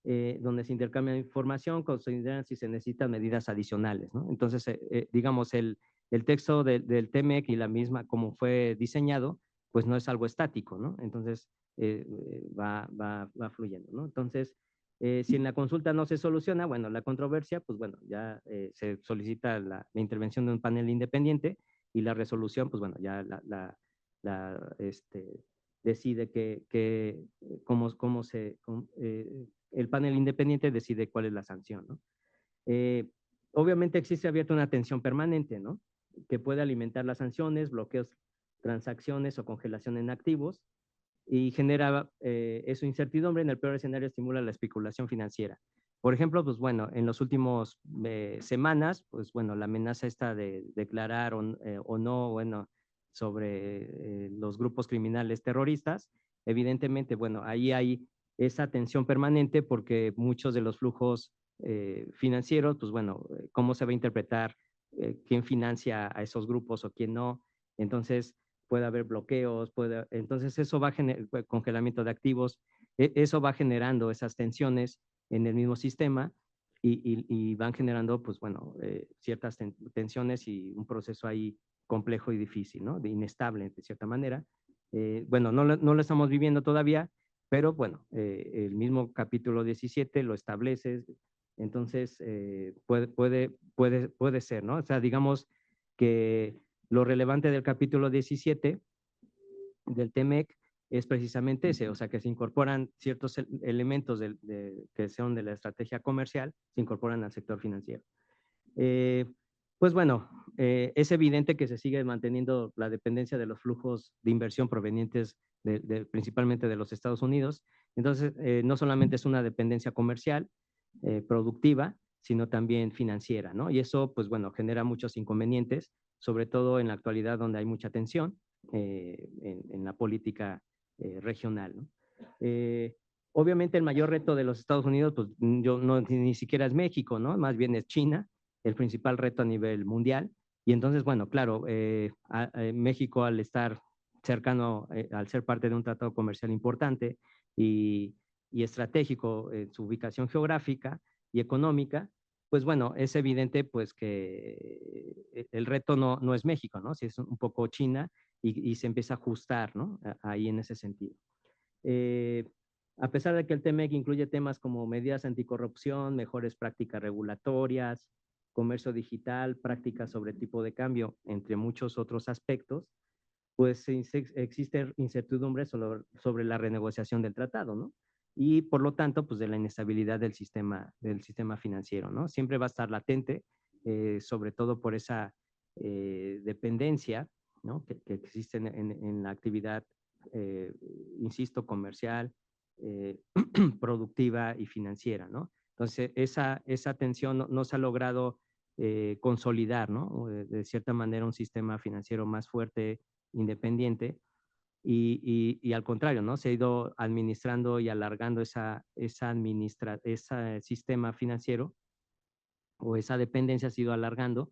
donde se intercambia información, consideran si se necesitan medidas adicionales, ¿no? Entonces, digamos, el texto del TEMEC y la misma, como fue diseñado, pues no es algo estático, ¿no? Entonces, va fluyendo, ¿no? Entonces, si en la consulta no se soluciona, bueno, la controversia, pues bueno, ya se solicita la intervención de un panel independiente y la resolución, pues bueno, ya decide el panel independiente decide cuál es la sanción, ¿no? Obviamente existe abierta una tensión permanente, ¿no? Que puede alimentar las sanciones, bloqueos, transacciones o congelación en activos, y genera eso incertidumbre. En el peor escenario estimula la especulación financiera. Por ejemplo, pues bueno, en los últimos semanas, pues bueno, la amenaza esta de declarar o no, bueno, sobre los grupos criminales terroristas, evidentemente, bueno, ahí hay esa tensión permanente porque muchos de los flujos financieros, pues bueno, cómo se va a interpretar quién financia a esos grupos o quién no. Entonces, puede haber bloqueos, entonces eso va a generar congelamiento de activos, eso va generando esas tensiones en el mismo sistema y van generando, pues bueno, ciertas tensiones y un proceso ahí complejo y difícil, ¿no? De inestable, de cierta manera. Bueno, no lo estamos viviendo todavía, pero bueno, el mismo capítulo 17 lo establece, entonces puede ser, ¿no? O sea, digamos que lo relevante del capítulo 17 del TEMEC es precisamente ese, o sea, que se incorporan ciertos elementos que son de la estrategia comercial, se incorporan al sector financiero. Pues bueno, es evidente que se sigue manteniendo la dependencia de los flujos de inversión provenientes principalmente de los Estados Unidos. Entonces, no solamente es una dependencia comercial, productiva, sino también financiera, ¿no? Y eso, pues bueno, genera muchos inconvenientes, sobre todo en la actualidad donde hay mucha tensión en la política regional, ¿no? Obviamente el mayor reto de los Estados Unidos, pues ni siquiera es México, ¿no? Más bien es China, el principal reto a nivel mundial. Y entonces, bueno, claro, México al estar cercano, al ser parte de un tratado comercial importante y estratégico en su ubicación geográfica y económica, pues bueno, es evidente pues que el reto no es México, ¿no? Si es un poco China y se empieza a ajustar, ¿no? Ahí en ese sentido. A pesar de que el TEMEC incluye temas como medidas anticorrupción, mejores prácticas regulatorias, comercio digital, prácticas sobre tipo de cambio, entre muchos otros aspectos, pues existe incertidumbre sobre la renegociación del tratado, ¿no? Y por lo tanto, pues de la inestabilidad del sistema financiero, ¿no? Siempre va a estar latente, sobre todo por esa dependencia, ¿no? Que existe en la actividad, insisto, comercial, productiva y financiera, ¿no? Entonces, esa tensión no se ha logrado consolidar, ¿no? De cierta manera, un sistema financiero más fuerte, independiente, y al contrario, ¿no? Se ha ido administrando y alargando ese sistema financiero o esa dependencia ha sido alargando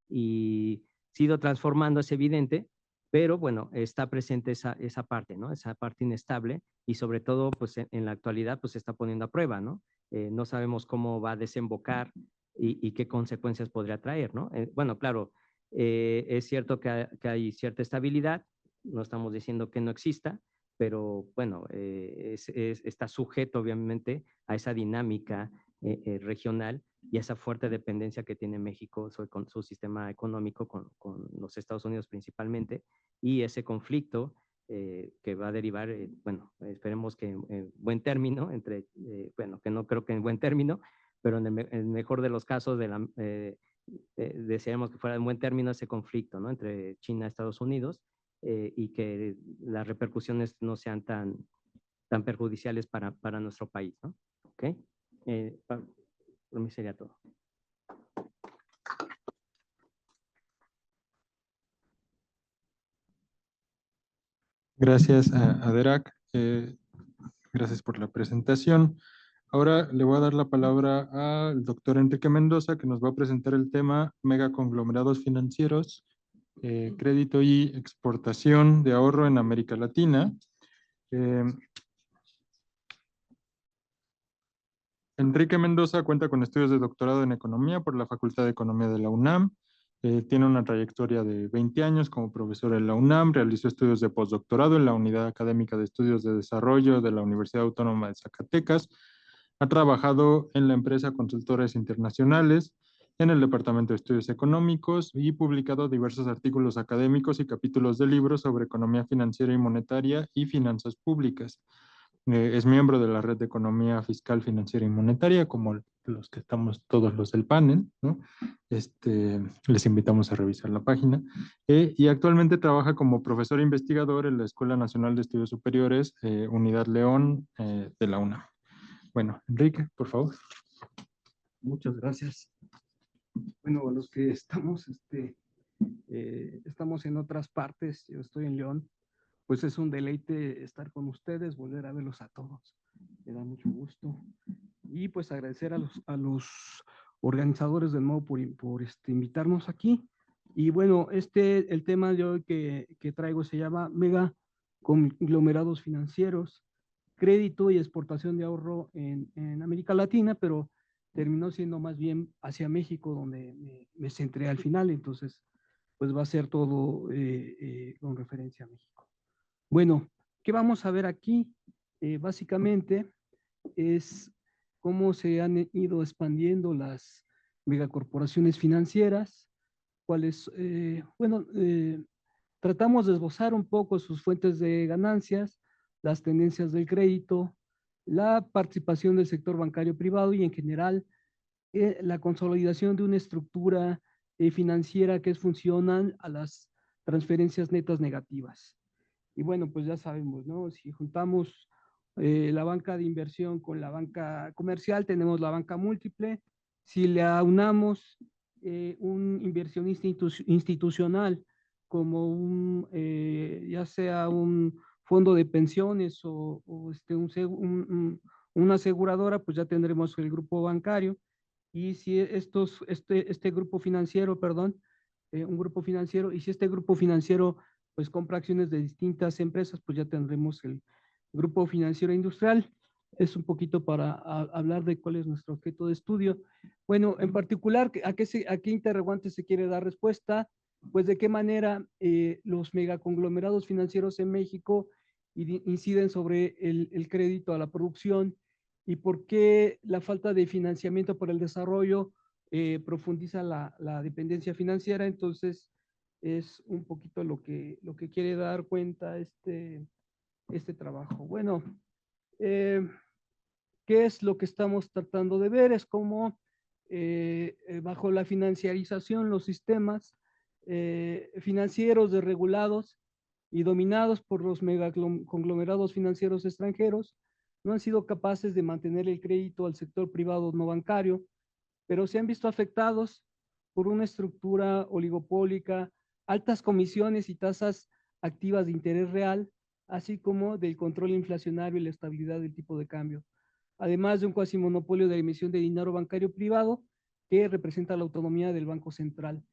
y se ha ido transformando, es evidente, pero bueno, está presente esa parte, ¿no? Esa parte inestable y sobre todo, pues en la actualidad, pues se está poniendo a prueba, ¿no? No sabemos cómo va a desembocar y qué consecuencias podría traer, ¿no? Bueno, claro, es cierto que hay cierta estabilidad, no estamos diciendo que no exista, pero bueno, está sujeto obviamente a esa dinámica regional y esa fuerte dependencia que tiene México con su sistema económico, con los Estados Unidos principalmente, y ese conflicto que va a derivar, bueno, esperemos que en buen término, bueno, que no creo que en buen término, pero en el mejor de los casos deseamos que fuera en buen término ese conflicto, ¿no? Entre China y Estados Unidos, y que las repercusiones no sean tan perjudiciales para nuestro país, ¿no? ¿Ok? Por mí sería todo. Gracias a Derac. Gracias por la presentación. Ahora le voy a dar la palabra al doctor Enrique Mendoza, que nos va a presentar el tema megaconglomerados financieros, crédito y exportación de ahorro en América Latina. Enrique Mendoza cuenta con estudios de doctorado en Economía por la Facultad de Economía de la UNAM. Tiene una trayectoria de 20 años como profesor en la UNAM. Realizó estudios de postdoctorado en la Unidad Académica de Estudios de Desarrollo de la Universidad Autónoma de Zacatecas. Ha trabajado en la empresa Consultores Internacionales, en el Departamento de Estudios Económicos y publicado diversos artículos académicos y capítulos de libros sobre economía financiera y monetaria y finanzas públicas. Es miembro de la Red de Economía Fiscal, Financiera y Monetaria, como los que estamos todos los del panel, ¿no? Les invitamos a revisar la página. Y actualmente trabaja como profesor investigador en la Escuela Nacional de Estudios Superiores, Unidad León, de la UNAM. Bueno, Enrique, por favor. Muchas gracias. Bueno, los que estamos, estamos en otras partes, yo estoy en León, pues es un deleite estar con ustedes, volver a verlos a todos. Me da mucho gusto. Y pues agradecer a los organizadores de nuevo por invitarnos aquí. Y bueno, el tema de hoy que traigo se llama mega conglomerados financieros, crédito y exportación de ahorro en América Latina, pero terminó siendo más bien hacia México, donde me centré al final. Entonces, pues va a ser todo con referencia a México. Bueno, ¿qué vamos a ver aquí? Básicamente es cómo se han ido expandiendo las megacorporaciones financieras, cuáles, tratamos de esbozar un poco sus fuentes de ganancias, las tendencias del crédito, la participación del sector bancario privado y en general la consolidación de una estructura financiera que es funcional a las transferencias netas negativas. Y bueno, pues ya sabemos, ¿no? Si juntamos la banca de inversión con la banca comercial, tenemos la banca múltiple. Si le aunamos un inversionista institucional como ya sea un fondo de pensiones o una aseguradora, pues ya tendremos el grupo bancario. Y si este grupo financiero, perdón, un grupo financiero, y si este grupo financiero pues compra acciones de distintas empresas, pues ya tendremos el grupo financiero industrial. Es un poquito para hablar de cuál es nuestro objeto de estudio. Bueno, en particular, ¿a qué interrogante se quiere dar respuesta? Pues de qué manera los megaconglomerados financieros en México inciden sobre el crédito a la producción y por qué la falta de financiamiento para el desarrollo profundiza la dependencia financiera. Entonces, es un poquito lo que quiere dar cuenta este trabajo. Bueno, ¿qué es lo que estamos tratando de ver? Es cómo bajo la financiarización los sistemas financieros desregulados y dominados por los megaconglomerados financieros extranjeros no han sido capaces de mantener el crédito al sector privado no bancario, pero se han visto afectados por una estructura oligopólica, altas comisiones y tasas activas de interés real, así como del control inflacionario y la estabilidad del tipo de cambio, además de un cuasimonopolio de emisión de dinero bancario privado que representa la autonomía del Banco Central.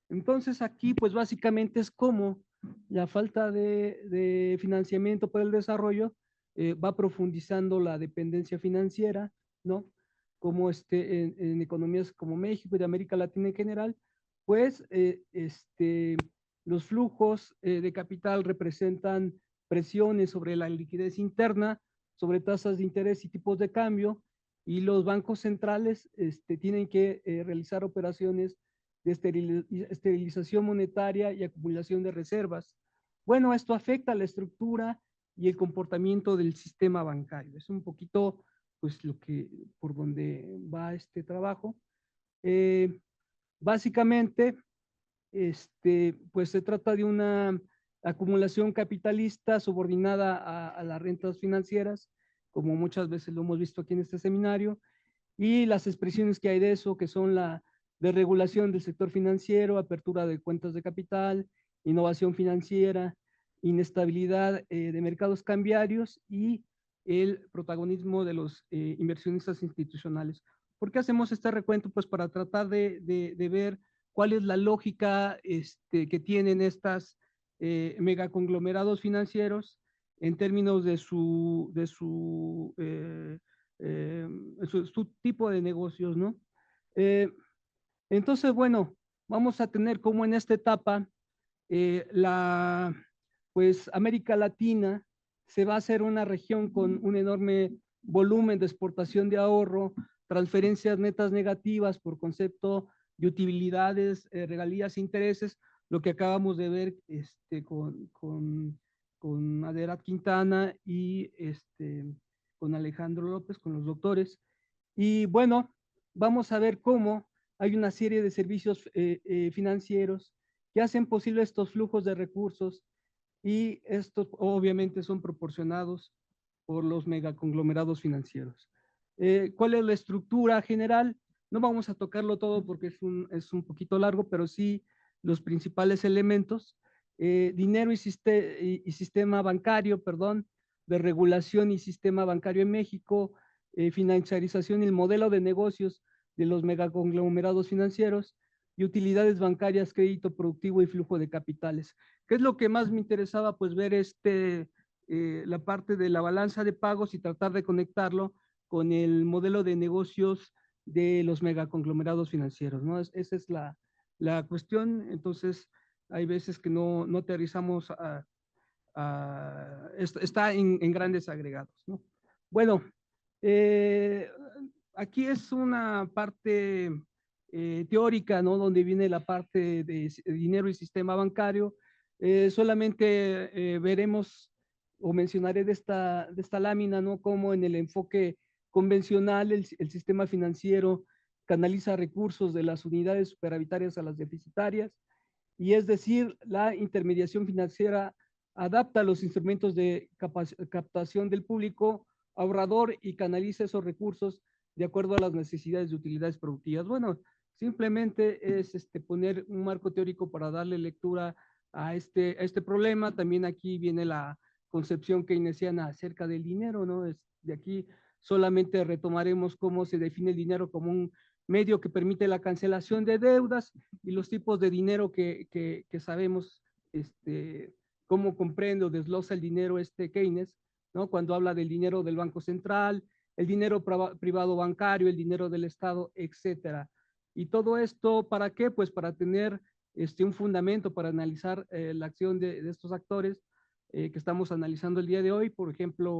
Entonces aquí pues básicamente es como la falta de financiamiento para el desarrollo va profundizando la dependencia financiera, ¿no? Como en economías como México y de América Latina en general, pues los flujos de capital representan presiones sobre la liquidez interna, sobre tasas de interés y tipos de cambio, y los bancos centrales tienen que realizar operaciones de esterilización monetaria y acumulación de reservas. Bueno, esto afecta a la estructura y el comportamiento del sistema bancario. Es un poquito, pues, por donde va este trabajo. Básicamente, pues se trata de una acumulación capitalista subordinada a las rentas financieras, como muchas veces lo hemos visto aquí en este seminario, y las expresiones que hay de eso, que son la desregulación del sector financiero, apertura de cuentas de capital, innovación financiera, inestabilidad de mercados cambiarios y el protagonismo de los inversionistas institucionales. ¿Por qué hacemos este recuento? Pues para tratar de ver cuál es la lógica que tienen estas megaconglomerados financieros en términos de su tipo de negocios, ¿no? Entonces, bueno, vamos a tener como en esta etapa pues América Latina se va a hacer una región con un enorme volumen de exportación de ahorro, transferencias netas negativas por concepto de utilidades, regalías e intereses, lo que acabamos de ver con Aderat Quintana y con Alejandro López, con los doctores. Y bueno, vamos a ver cómo hay una serie de servicios financieros que hacen posible estos flujos de recursos y estos obviamente son proporcionados por los megaconglomerados financieros. ¿Cuál es la estructura general? No vamos a tocarlo todo porque es un poquito largo, pero sí los principales elementos. Dinero y sistema bancario, perdón, de regulación y sistema bancario en México, financiarización y el modelo de negocios de los megaconglomerados financieros y utilidades bancarias, crédito productivo y flujo de capitales. ¿Qué es lo que más me interesaba? Pues ver la parte de la balanza de pagos y tratar de conectarlo con el modelo de negocios de los megaconglomerados financieros, ¿no? Esa es la cuestión. Entonces, hay veces que no aterrizamos está en grandes agregados, ¿no? Bueno, aquí es una parte teórica, ¿no? Donde viene la parte de dinero y sistema bancario. Solamente veremos o mencionaré de esta lámina, ¿no? Cómo en el enfoque convencional el sistema financiero canaliza recursos de las unidades superavitarias a las deficitarias, y es decir, la intermediación financiera adapta los instrumentos de captación del público ahorrador y canaliza esos recursos de acuerdo a las necesidades de utilidades productivas. Bueno, simplemente es poner un marco teórico para darle lectura a este problema. También aquí viene la concepción keynesiana acerca del dinero, ¿no? De aquí solamente retomaremos cómo se define el dinero como un medio que permite la cancelación de deudas y los tipos de dinero que sabemos cómo comprende o desglosa el dinero Keynes, ¿no? Cuando habla del dinero del Banco Central, el dinero privado bancario, el dinero del Estado, etcétera. Y todo esto, ¿para qué? Pues para tener un fundamento para analizar la acción de estos actores que estamos analizando el día de hoy. Por ejemplo,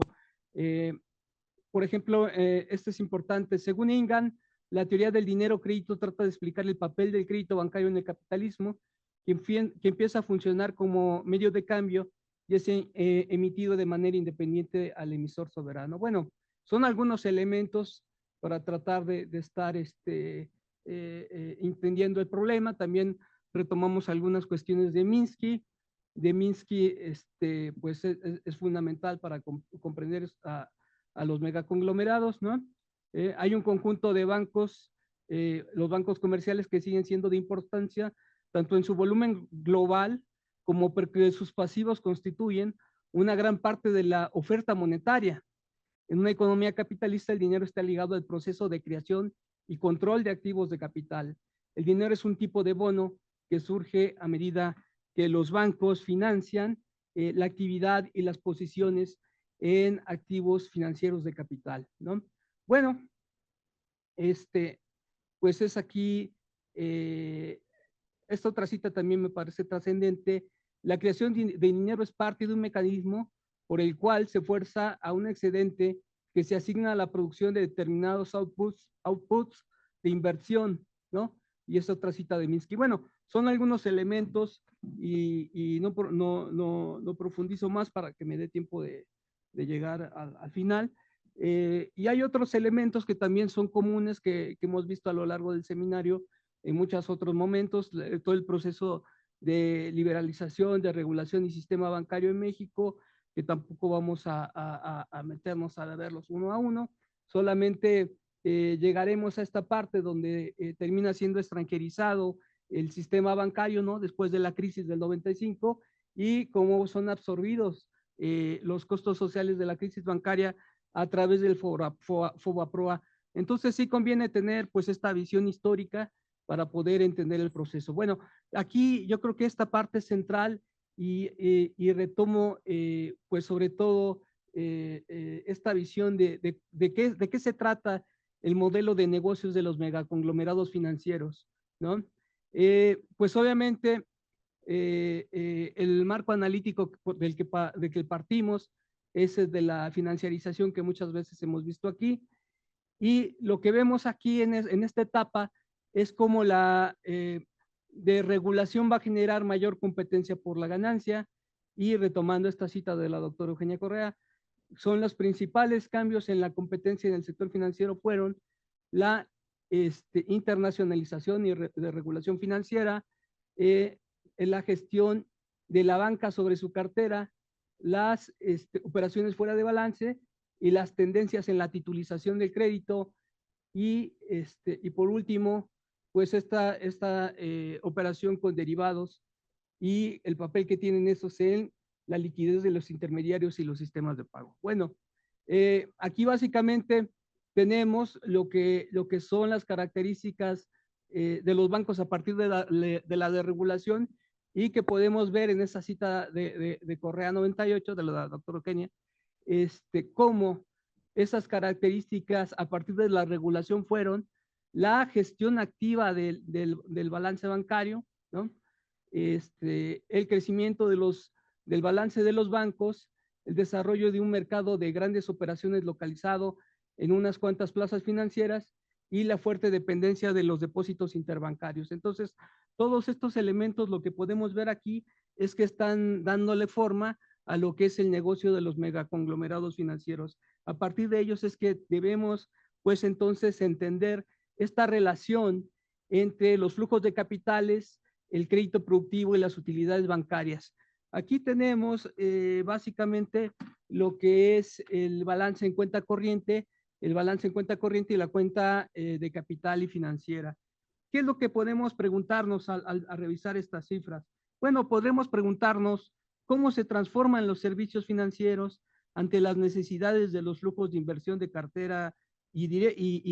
este es importante. Según Ingan, la teoría del dinero crédito trata de explicar el papel del crédito bancario en el capitalismo, que empieza a funcionar como medio de cambio y es emitido de manera independiente al emisor soberano. Bueno, son algunos elementos para tratar de estar entendiendo el problema. También retomamos algunas cuestiones de Minsky. Pues es fundamental para comprender a los megaconglomerados, ¿no? Hay un conjunto de bancos, los bancos comerciales, que siguen siendo de importancia, tanto en su volumen global como porque sus pasivos constituyen una gran parte de la oferta monetaria. En una economía capitalista, el dinero está ligado al proceso de creación y control de activos de capital. El dinero es un tipo de bono que surge a medida que los bancos financian la actividad y las posiciones en activos financieros de capital, ¿no? Bueno, pues es aquí, esta otra cita también me parece trascendente. La creación de dinero es parte de un mecanismo por el cual se fuerza a un excedente que se asigna a la producción de determinados outputs de inversión, ¿no? Y es otra cita de Minsky. Bueno, son algunos elementos y no profundizo más para que me dé tiempo de llegar al final. Y hay otros elementos que también son comunes que hemos visto a lo largo del seminario en muchos otros momentos, todo el proceso de liberalización, de regulación y sistema bancario en México, que tampoco vamos a meternos a verlos uno a uno, solamente llegaremos a esta parte donde termina siendo extranjerizado el sistema bancario, ¿no? Después de la crisis del 95, y cómo son absorbidos los costos sociales de la crisis bancaria a través del FOBAPROA. Entonces sí conviene tener pues esta visión histórica para poder entender el proceso. Bueno, aquí yo creo que esta parte es central y retomo pues sobre todo esta visión de qué se trata el modelo de negocios de los megaconglomerados financieros, ¿no? Pues obviamente el marco analítico del que partimos es el de la financiarización que muchas veces hemos visto aquí, y lo que vemos aquí en esta etapa es cómo la regulación va a generar mayor competencia por la ganancia, y retomando esta cita de la doctora Eugenia Correa, son los principales cambios en la competencia en el sector financiero fueron la internacionalización y de regulación financiera, la gestión de la banca sobre su cartera, las operaciones fuera de balance y las tendencias en la titulización del crédito, y por último, pues esta operación con derivados y el papel que tienen esos en la liquidez de los intermediarios y los sistemas de pago. Bueno, aquí básicamente tenemos lo que son las características de los bancos a partir de la desregulación, y que podemos ver en esa cita de Correa 98 de la doctora Eugenia, cómo esas características a partir de la regulación fueron la gestión activa del balance bancario, ¿no? El crecimiento del balance de los bancos, el desarrollo de un mercado de grandes operaciones localizado en unas cuantas plazas financieras, y la fuerte dependencia de los depósitos interbancarios. Entonces, todos estos elementos, lo que podemos ver aquí es que están dándole forma a lo que es el negocio de los megaconglomerados financieros. A partir de ellos es que debemos, pues entonces, entender esta relación entre los flujos de capitales, el crédito productivo y las utilidades bancarias. Aquí tenemos básicamente lo que es el balance en cuenta corriente, y la cuenta de capital y financiera. ¿Qué es lo que podemos preguntarnos al revisar estas cifras? Bueno, podremos preguntarnos cómo se transforman los servicios financieros ante las necesidades de los flujos de inversión de cartera y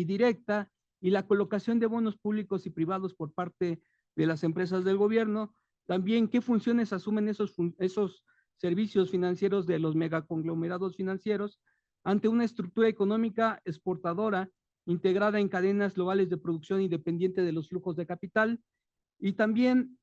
directa, y la colocación de bonos públicos y privados por parte de las empresas del gobierno. También, ¿qué funciones asumen esos servicios financieros de los megaconglomerados financieros ante una estructura económica exportadora integrada en cadenas globales de producción independiente de los flujos de capital? Y también,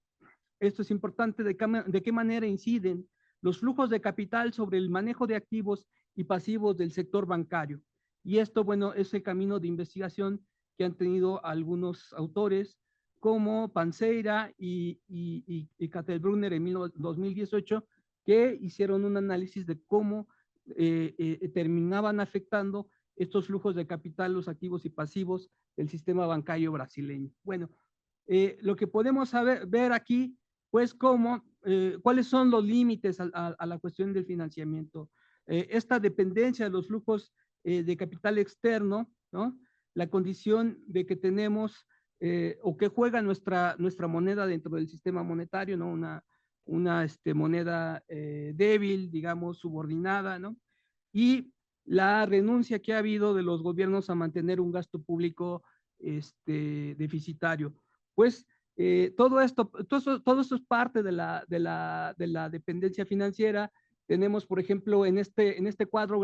esto es importante, de qué manera inciden los flujos de capital sobre el manejo de activos y pasivos del sector bancario. Y esto, bueno, es el camino de investigación que han tenido algunos autores como Panseira y Kattelbrunner en 2018, que hicieron un análisis de cómo terminaban afectando estos flujos de capital, los activos y pasivos del sistema bancario brasileño. Bueno, lo que podemos ver aquí, pues, cuáles son los límites a la cuestión del financiamiento. Esta dependencia de los flujos de capital externo, ¿no? La condición de que tenemos o que juega nuestra moneda dentro del sistema monetario, ¿no? Una moneda débil, digamos, subordinada, ¿no? Y la renuncia que ha habido de los gobiernos a mantener un gasto público deficitario. Pues todo esto es parte de la dependencia financiera. Tenemos, por ejemplo, en este cuadro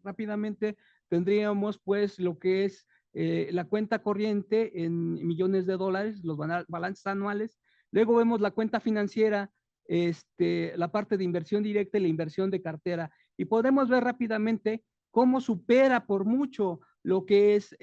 rápidamente tendríamos pues lo que es la cuenta corriente en millones de dólares, los balances anuales. Luego vemos la cuenta financiera, la parte de inversión directa y la inversión de cartera. Y podemos ver rápidamente cómo supera por mucho lo que es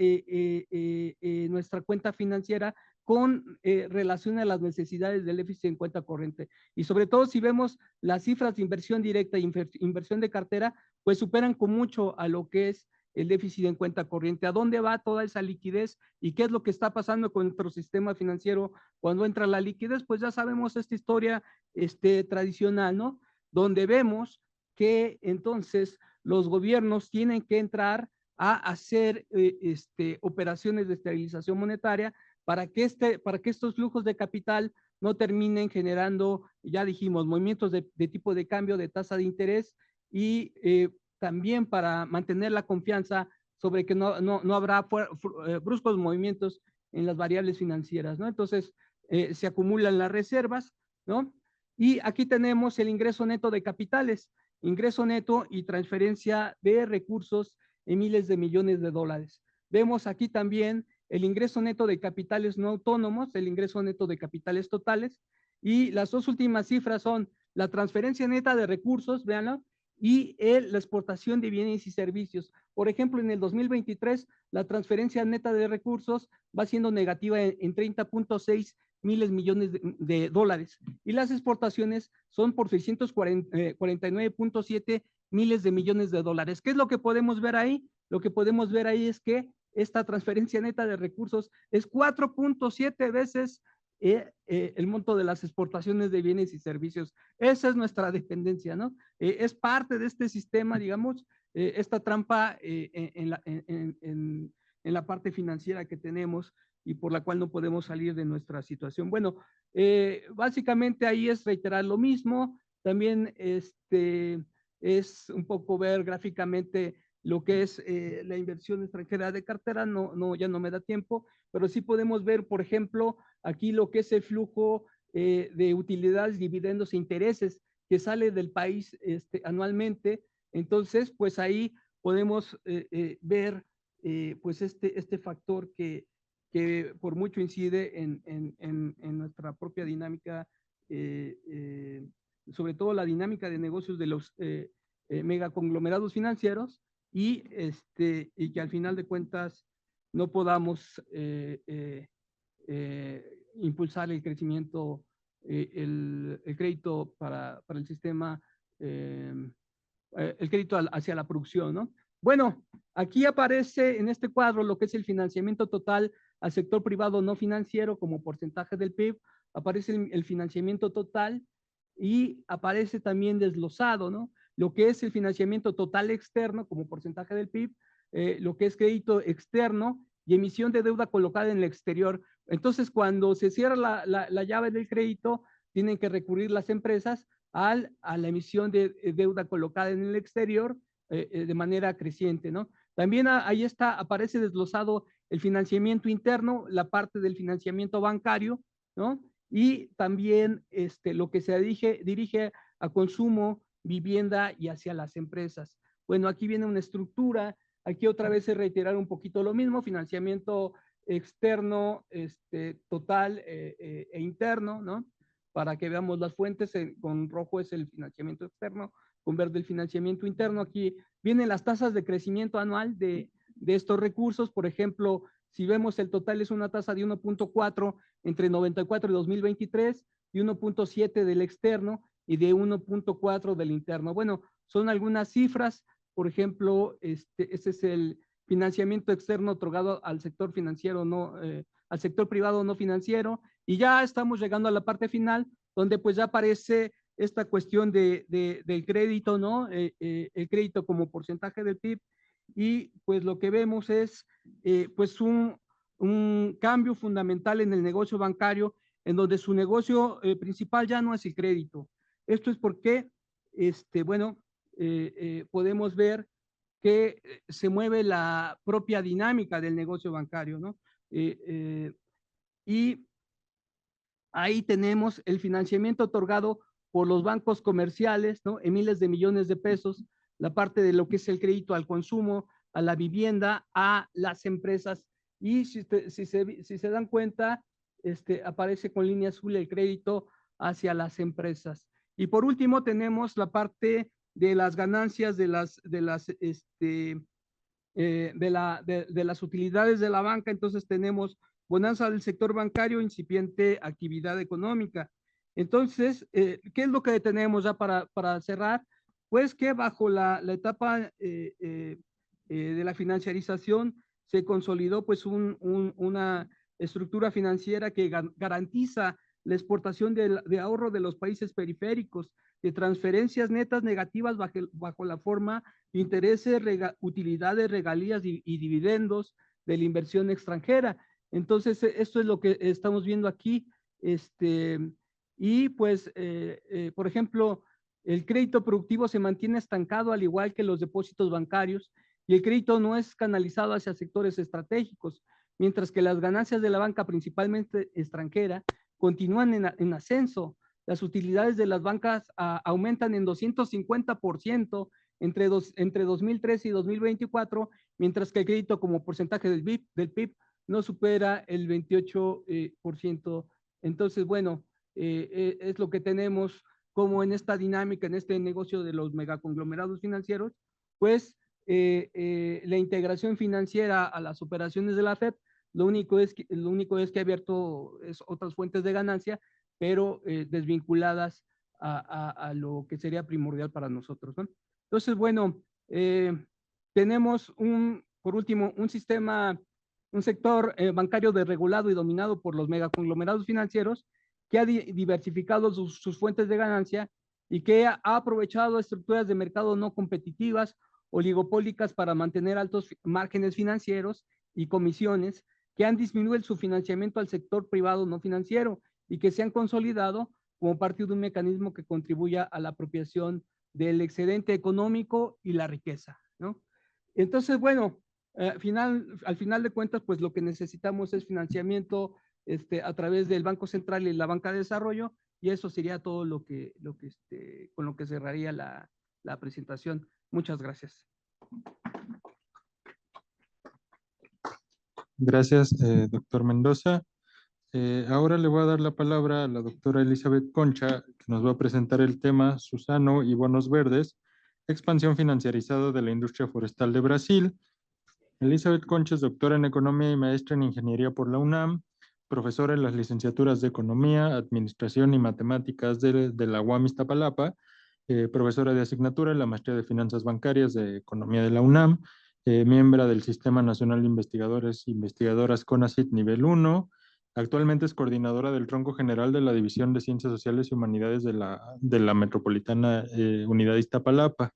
nuestra cuenta financiera con relación a las necesidades del déficit en cuenta corriente. Y sobre todo si vemos las cifras de inversión directa e inversión de cartera, pues superan con mucho a lo que es el déficit en cuenta corriente. ¿A dónde va toda esa liquidez y qué es lo que está pasando con nuestro sistema financiero cuando entra la liquidez? Pues ya sabemos esta historia tradicional, ¿no? Donde vemos que entonces los gobiernos tienen que entrar a hacer operaciones de estabilización monetaria para que estos flujos de capital no terminen generando, ya dijimos, movimientos de tipo de cambio, de tasa de interés, y también para mantener la confianza sobre que no habrá bruscos movimientos en las variables financieras, ¿no? Entonces, se acumulan las reservas, ¿no? Y aquí tenemos el ingreso neto de capitales, ingreso neto y transferencia de recursos en miles de millones de dólares. Vemos aquí también el ingreso neto de capitales no autónomos, el ingreso neto de capitales totales, y las dos últimas cifras son la transferencia neta de recursos, véanlo, y la exportación de bienes y servicios. Por ejemplo, en el 2023, la transferencia neta de recursos va siendo negativa en 30.6 miles millones de dólares, y las exportaciones son por 649.7 miles de millones de dólares. ¿Qué es lo que podemos ver ahí? Lo que podemos ver ahí es que esta transferencia neta de recursos es 4.7 veces el monto de las exportaciones de bienes y servicios. Esa es nuestra dependencia, ¿no? Es parte de este sistema, digamos, esta trampa en la parte financiera que tenemos y por la cual no podemos salir de nuestra situación. Bueno, básicamente ahí es reiterar lo mismo. También es un poco ver gráficamente lo que es la inversión extranjera de cartera, ya no me da tiempo, pero sí podemos ver, por ejemplo, aquí lo que es el flujo de utilidades, dividendos e intereses que sale del país anualmente. Entonces, pues ahí podemos ver pues este factor que por mucho incide en nuestra propia dinámica, sobre todo la dinámica de negocios de los megaconglomerados financieros, y que al final de cuentas no podamos impulsar el crecimiento, el crédito para el sistema, el crédito hacia la producción, ¿no? Bueno, aquí aparece en este cuadro lo que es el financiamiento total al sector privado no financiero como porcentaje del PIB, aparece el financiamiento total y aparece también desglosado, ¿no? Lo que es el financiamiento total externo como porcentaje del PIB, lo que es crédito externo y emisión de deuda colocada en el exterior. Entonces, cuando se cierra la llave del crédito, tienen que recurrir las empresas a la emisión de deuda colocada en el exterior de manera creciente, ¿no? También ahí aparece desglosado el financiamiento interno, la parte del financiamiento bancario, ¿no? Y también lo que se dirige a consumo, vivienda y hacia las empresas. Bueno, aquí viene una estructura, aquí otra vez es reiterar un poquito lo mismo, financiamiento externo, total e interno, ¿no? Para que veamos las fuentes, con rojo es el financiamiento externo, con verde el financiamiento interno. Aquí vienen las tasas de crecimiento anual de estos recursos. Por ejemplo, si vemos el total es una tasa de 1.4 entre 94 y 2023 y 1.7 del externo y de 1.4 del interno. Bueno, son algunas cifras. Por ejemplo, este es el financiamiento externo otorgado al sector financiero, al sector privado no financiero, y ya estamos llegando a la parte final, donde pues ya aparece esta cuestión del crédito, ¿no? El crédito como porcentaje del PIB, y pues lo que vemos es pues un cambio fundamental en el negocio bancario, en donde su negocio principal ya no es el crédito. Esto es porque, bueno, podemos ver que se mueve la propia dinámica del negocio bancario, ¿no? Y ahí tenemos el financiamiento otorgado por los bancos comerciales, ¿no? En miles de millones de pesos, la parte de lo que es el crédito al consumo, a la vivienda, a las empresas. Y si se dan cuenta, aparece con línea azul el crédito hacia las empresas. Y por último tenemos la parte de las ganancias de las utilidades de la banca. Entonces tenemos bonanza del sector bancario, incipiente actividad económica. Entonces, ¿qué es lo que tenemos ya para cerrar? Pues que bajo la etapa de la financiarización se consolidó pues una estructura financiera que garantiza la exportación de ahorro de los países periféricos, de transferencias netas negativas bajo la forma de intereses, utilidades, regalías y dividendos de la inversión extranjera. Entonces, esto es lo que estamos viendo aquí, Y pues, por ejemplo, el crédito productivo se mantiene estancado al igual que los depósitos bancarios y el crédito no es canalizado hacia sectores estratégicos, mientras que las ganancias de la banca, principalmente extranjera, continúan en ascenso. Las utilidades de las bancas aumentan en 250% entre 2013 y 2024, mientras que el crédito como porcentaje del PIB no supera el 28%. Entonces, bueno, es lo que tenemos como en esta dinámica, en este negocio de los megaconglomerados financieros, pues la integración financiera a las operaciones de la FED, lo único es que ha abierto otras fuentes de ganancia, pero desvinculadas a lo que sería primordial para nosotros, ¿no? Entonces, bueno, tenemos por último, un sector bancario desregulado y dominado por los megaconglomerados financieros que ha diversificado sus fuentes de ganancia y que ha aprovechado estructuras de mercado no competitivas, oligopólicas para mantener altos márgenes financieros y comisiones que han disminuido su financiamiento al sector privado no financiero y que se han consolidado como parte de un mecanismo que contribuya a la apropiación del excedente económico y la riqueza, ¿no? Entonces, bueno, al final de cuentas, pues lo que necesitamos es financiamiento a través del Banco Central y la Banca de Desarrollo, y eso sería todo con lo que cerraría la presentación. Muchas gracias. Gracias, doctor Mendoza. Ahora le voy a dar la palabra a la doctora Elizabeth Concha, que nos va a presentar el tema Susano y bonos verdes, expansión financiarizada de la industria forestal de Brasil. Elizabeth Concha es doctora en Economía y maestra en Ingeniería por la UNAM, profesora en las licenciaturas de Economía, Administración y Matemáticas de la UAM Iztapalapa, profesora de asignatura en la Maestría de Finanzas Bancarias de Economía de la UNAM, miembro del Sistema Nacional de Investigadores e Investigadoras CONACYT Nivel 1. Actualmente es coordinadora del tronco general de la División de Ciencias Sociales y Humanidades de la Metropolitana Unidad Iztapalapa.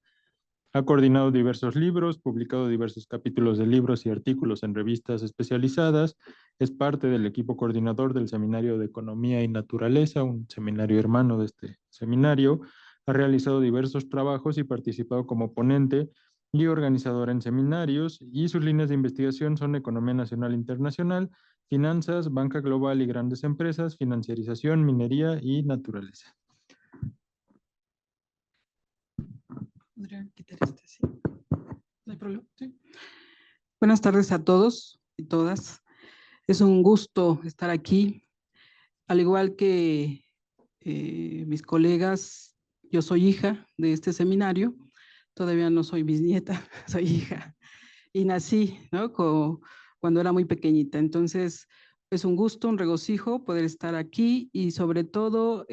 Ha coordinado diversos libros, publicado diversos capítulos de libros y artículos en revistas especializadas. Es parte del equipo coordinador del Seminario de Economía y Naturaleza, un seminario hermano de este seminario. Ha realizado diversos trabajos y participado como ponente y organizador en seminarios, y sus líneas de investigación son Economía Nacional e Internacional, Finanzas, Banca Global y Grandes Empresas, Financiarización, Minería y Naturaleza. ¿Podría quitar este? Sí. ¿No hay problema? Sí. Buenas tardes a todos y todas. Es un gusto estar aquí. Al igual que mis colegas, yo soy hija de este seminario. Todavía no soy bisnieta, soy hija. Y nací, ¿no? Cuando era muy pequeñita. Entonces, es un gusto, un regocijo poder estar aquí y sobre todo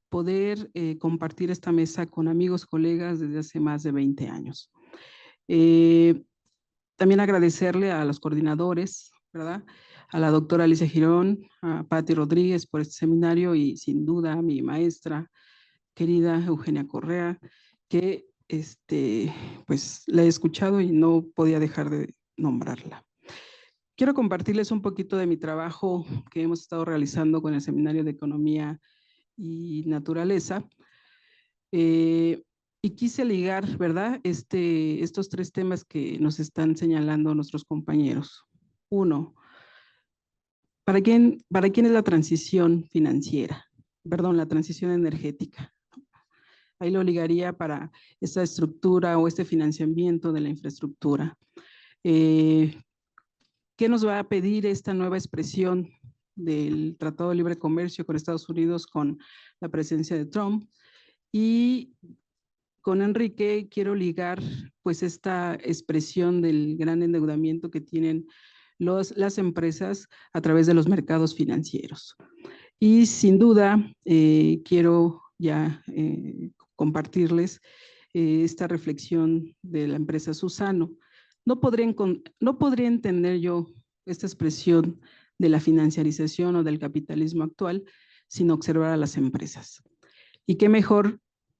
poder compartir esta mesa con amigos, colegas desde hace más de 20 años. También agradecerle a los coordinadores, ¿verdad? A la doctora Alicia Girón, a Patti Rodríguez por este seminario y sin duda a mi maestra querida Eugenia Correa, que pues la he escuchado y no podía dejar de nombrarla. Quiero compartirles un poquito de mi trabajo que hemos estado realizando con el Seminario de Economía y Naturaleza. Y quise ligar, ¿verdad? Estos tres temas que nos están señalando nuestros compañeros. Uno, ¿para quién es la transición financiera? Perdón, la transición energética. Ahí lo ligaría para esta estructura o este financiamiento de la infraestructura. ¿Qué nos va a pedir esta nueva expresión del Tratado de Libre Comercio con Estados Unidos con la presencia de Trump? Y con Enrique quiero ligar pues esta expresión del gran endeudamiento que tienen las empresas a través de los mercados financieros. Y sin duda quiero ya compartirles esta reflexión de la empresa Susano. No podría entender yo esta expresión de la financiarización o del capitalismo actual sin observar a las empresas. Y qué mejor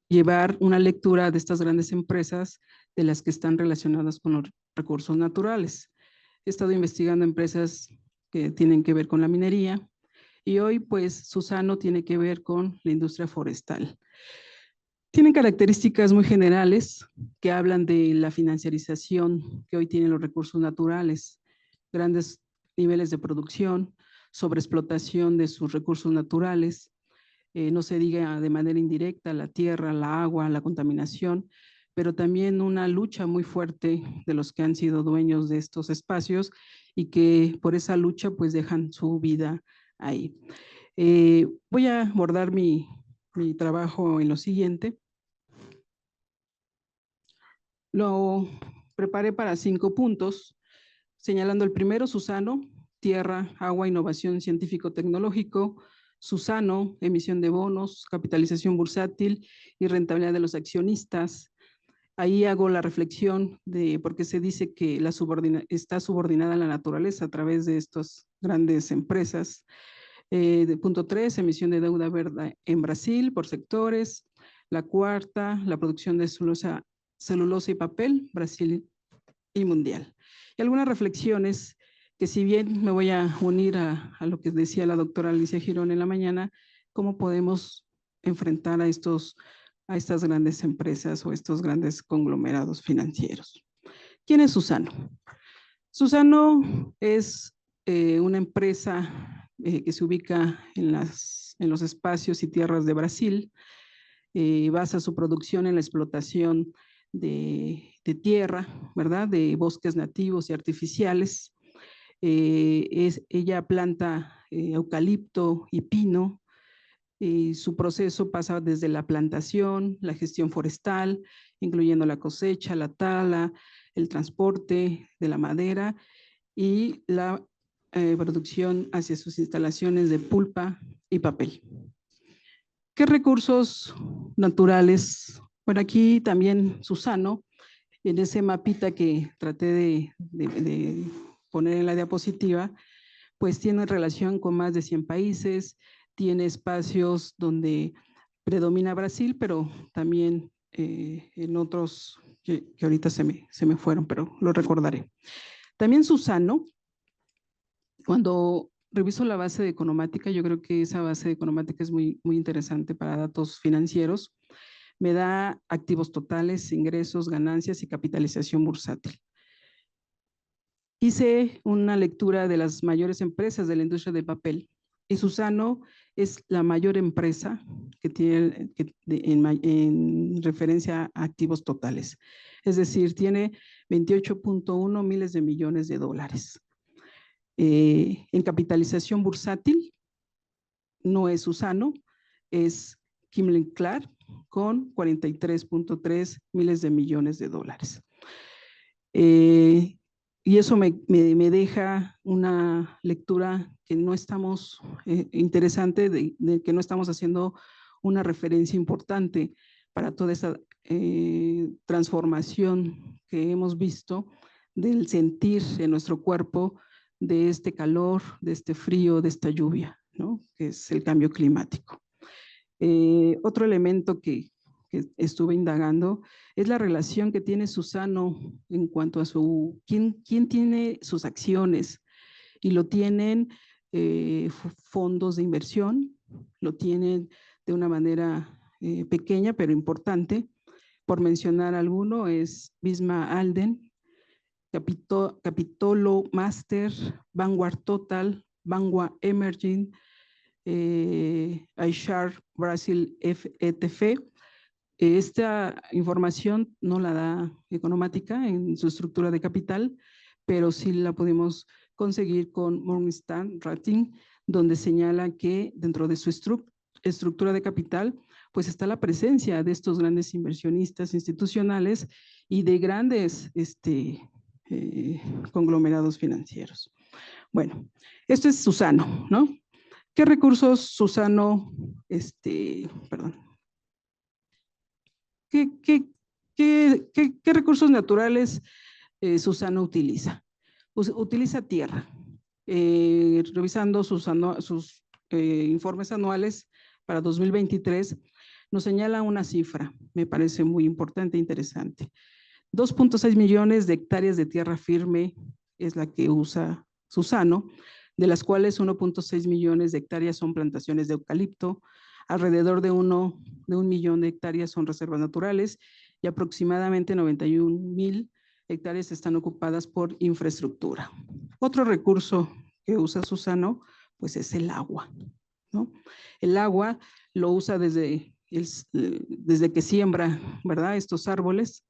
llevar una lectura de estas grandes empresas de las que están relacionadas con los recursos naturales. He estado investigando empresas que tienen que ver con la minería y hoy pues Susano tiene que ver con la industria forestal. Tienen características muy generales que hablan de la financiarización que hoy tienen los recursos naturales, grandes niveles de producción, sobreexplotación de sus recursos naturales, no se diga de manera indirecta la tierra, la agua, la contaminación, pero también una lucha muy fuerte de los que han sido dueños de estos espacios y que por esa lucha pues dejan su vida ahí. Voy a abordar mi trabajo en lo siguiente. Lo preparé para 5 puntos, señalando el primero, Susano, tierra, agua, innovación científico-tecnológico. Susano, emisión de bonos, capitalización bursátil y rentabilidad de los accionistas. Ahí hago la reflexión de por qué se dice que está subordinada a la naturaleza a través de estas grandes empresas. De punto 3, emisión de deuda verde en Brasil por sectores. La cuarta, la producción de celulosa y papel, Brasil y mundial. Y algunas reflexiones que si bien me voy a unir a lo que decía la doctora Alicia Girón en la mañana, cómo podemos enfrentar a estas grandes empresas o estos grandes conglomerados financieros. ¿Quién es Susano? Susano es una empresa que se ubica en los espacios y tierras de Brasil, basa su producción en la explotación de tierra, ¿verdad? De bosques nativos y artificiales. Ella planta eucalipto y pino, y su proceso pasa desde la plantación, la gestión forestal, incluyendo la cosecha, la tala, el transporte de la madera y la producción hacia sus instalaciones de pulpa y papel. ¿Qué recursos naturales? Bueno, aquí también Susano, en ese mapita que traté de poner en la diapositiva, pues tiene relación con más de 100 países, tiene espacios donde predomina Brasil, pero también en otros que ahorita se me fueron, pero lo recordaré. También Susano, cuando reviso la base de economática, yo creo que esa base de economática es muy interesante para datos financieros. Me da activos totales, ingresos, ganancias y capitalización bursátil. Hice una lectura de las mayores empresas de la industria del papel y Susano es la mayor empresa que tiene en referencia a activos totales. Es decir, tiene 28.1 miles de millones de dólares. En capitalización bursátil no es Susano, es Kimberly-Clark con 43.3 miles de millones de dólares. Y eso me deja una lectura que no estamos, interesante, de que no estamos haciendo una referencia importante para toda esa transformación que hemos visto del sentir en nuestro cuerpo de este calor, de este frío, de esta lluvia, ¿no? Que es el cambio climático. Otro elemento que estuve indagando es la relación que tiene Susano en cuanto a quién tiene sus acciones, y lo tienen fondos de inversión, lo tienen de una manera pequeña pero importante. Por mencionar alguno es Visma Alden, Capitolo Master, Vanguard Total, Vanguard Emerging, iShares Brasil ETF. Esta información no la da Economática en su estructura de capital, pero sí la podemos conseguir con Morningstar Rating, donde señala que dentro de su estructura de capital, pues está la presencia de estos grandes inversionistas institucionales y de grandes conglomerados financieros. Bueno, esto es Susano, ¿no? ¿Qué recursos Susano, perdón? ¿Qué recursos naturales Susano utiliza? Utiliza tierra. Revisando sus informes anuales para 2023, nos señala una cifra, me parece muy importante e interesante. 2.6 millones de hectáreas de tierra firme es la que usa Susano, de las cuales 1.6 millones de hectáreas son plantaciones de eucalipto, alrededor de 1 millón de hectáreas son reservas naturales y aproximadamente 91,000 hectáreas están ocupadas por infraestructura. Otro recurso que usa Suzano, pues es el agua, ¿no? El agua lo usa desde que siembra, ¿verdad?, estos árboles,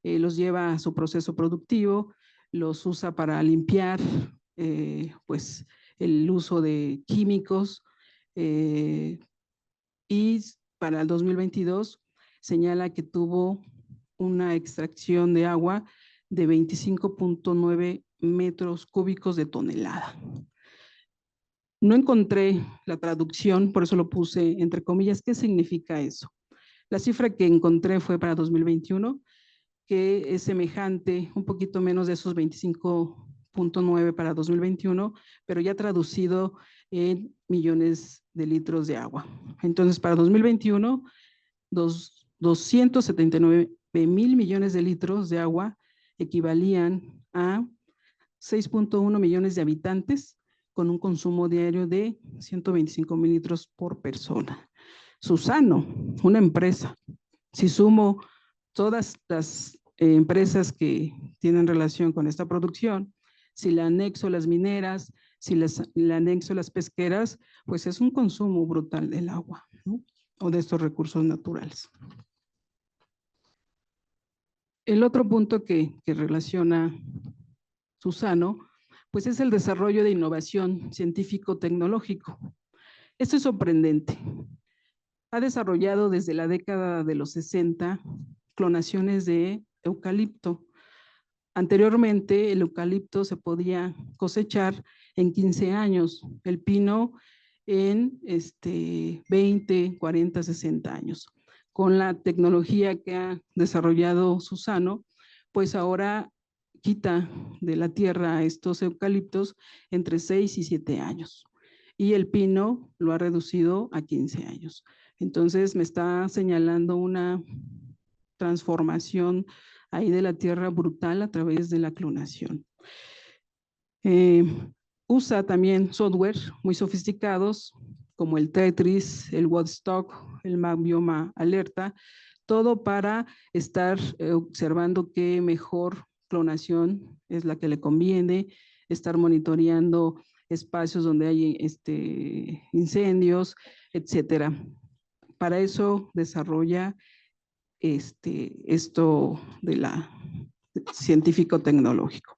los lleva a su proceso productivo, los usa para limpiar, pues el uso de químicos, y para el 2022 señala que tuvo una extracción de agua de 25.9 metros cúbicos de tonelada. No encontré la traducción, por eso lo puse entre comillas. ¿Qué significa eso? La cifra que encontré fue para 2021, que es semejante, un poquito menos de esos 25.9 para 2021, pero ya traducido en millones de litros de agua. Entonces, para 2021, 279,000 millones de litros de agua equivalían a 6.1 millones de habitantes con un consumo diario de 125,000 litros por persona. Suzano, una empresa, si sumo todas las empresas que tienen relación con esta producción, si le anexo las mineras, si le anexo las pesqueras, pues es un consumo brutal del agua, ¿no?, o de estos recursos naturales. El otro punto que relaciona Suzano, pues es el desarrollo de innovación científico-tecnológico. Esto es sorprendente. Ha desarrollado desde la década de los 60 clonaciones de eucalipto. Anteriormente, el eucalipto se podía cosechar en 15 años, el pino en 20, 40, 60 años. Con la tecnología que ha desarrollado Suzano, pues ahora quita de la tierra estos eucaliptos entre 6 y 7 años. Y el pino lo ha reducido a 15 años. Entonces, me está señalando una transformación ahí de la tierra brutal a través de la clonación. Usa también software muy sofisticados como el Tetris, el Woodstock, el MapBioma Alerta, todo para estar observando qué mejor clonación es la que le conviene, estar monitoreando espacios donde hay incendios, etcétera. Para eso desarrolla esto de la científico-tecnológico.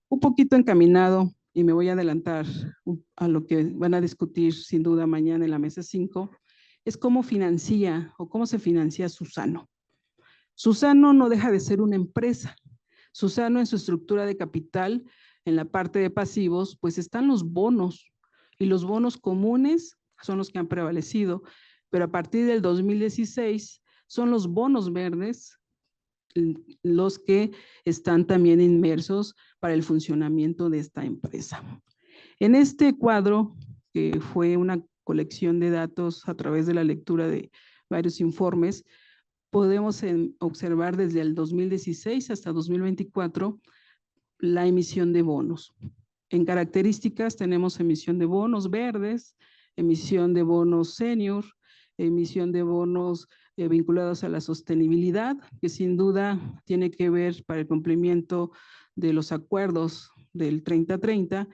Un poquito encaminado, y me voy a adelantar a lo que van a discutir sin duda mañana en la mesa 5, es cómo financia o cómo se financia Suzano. Suzano no deja de ser una empresa. Suzano, en su estructura de capital, en la parte de pasivos, pues están los bonos, y los bonos comunes son los que han prevalecido, pero a partir del 2016 son los bonos verdes los que están también inmersos para el funcionamiento de esta empresa. En este cuadro, que fue una colección de datos a través de la lectura de varios informes, podemos observar desde el 2016 hasta 2024 la emisión de bonos. En características tenemos emisión de bonos verdes, emisión de bonos senior, emisión de bonos vinculados a la sostenibilidad, que sin duda tiene que ver para el cumplimiento de los acuerdos del 30-30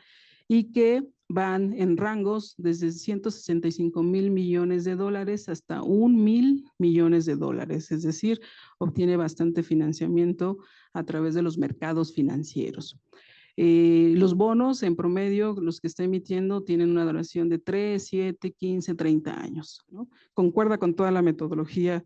y que van en rangos desde 165,000 millones de dólares hasta 1,000 millones de dólares, es decir, obtiene bastante financiamiento a través de los mercados financieros. Los bonos en promedio, los que está emitiendo, tienen una duración de 3, 7, 15, 30 años, ¿no? Concuerda con toda la metodología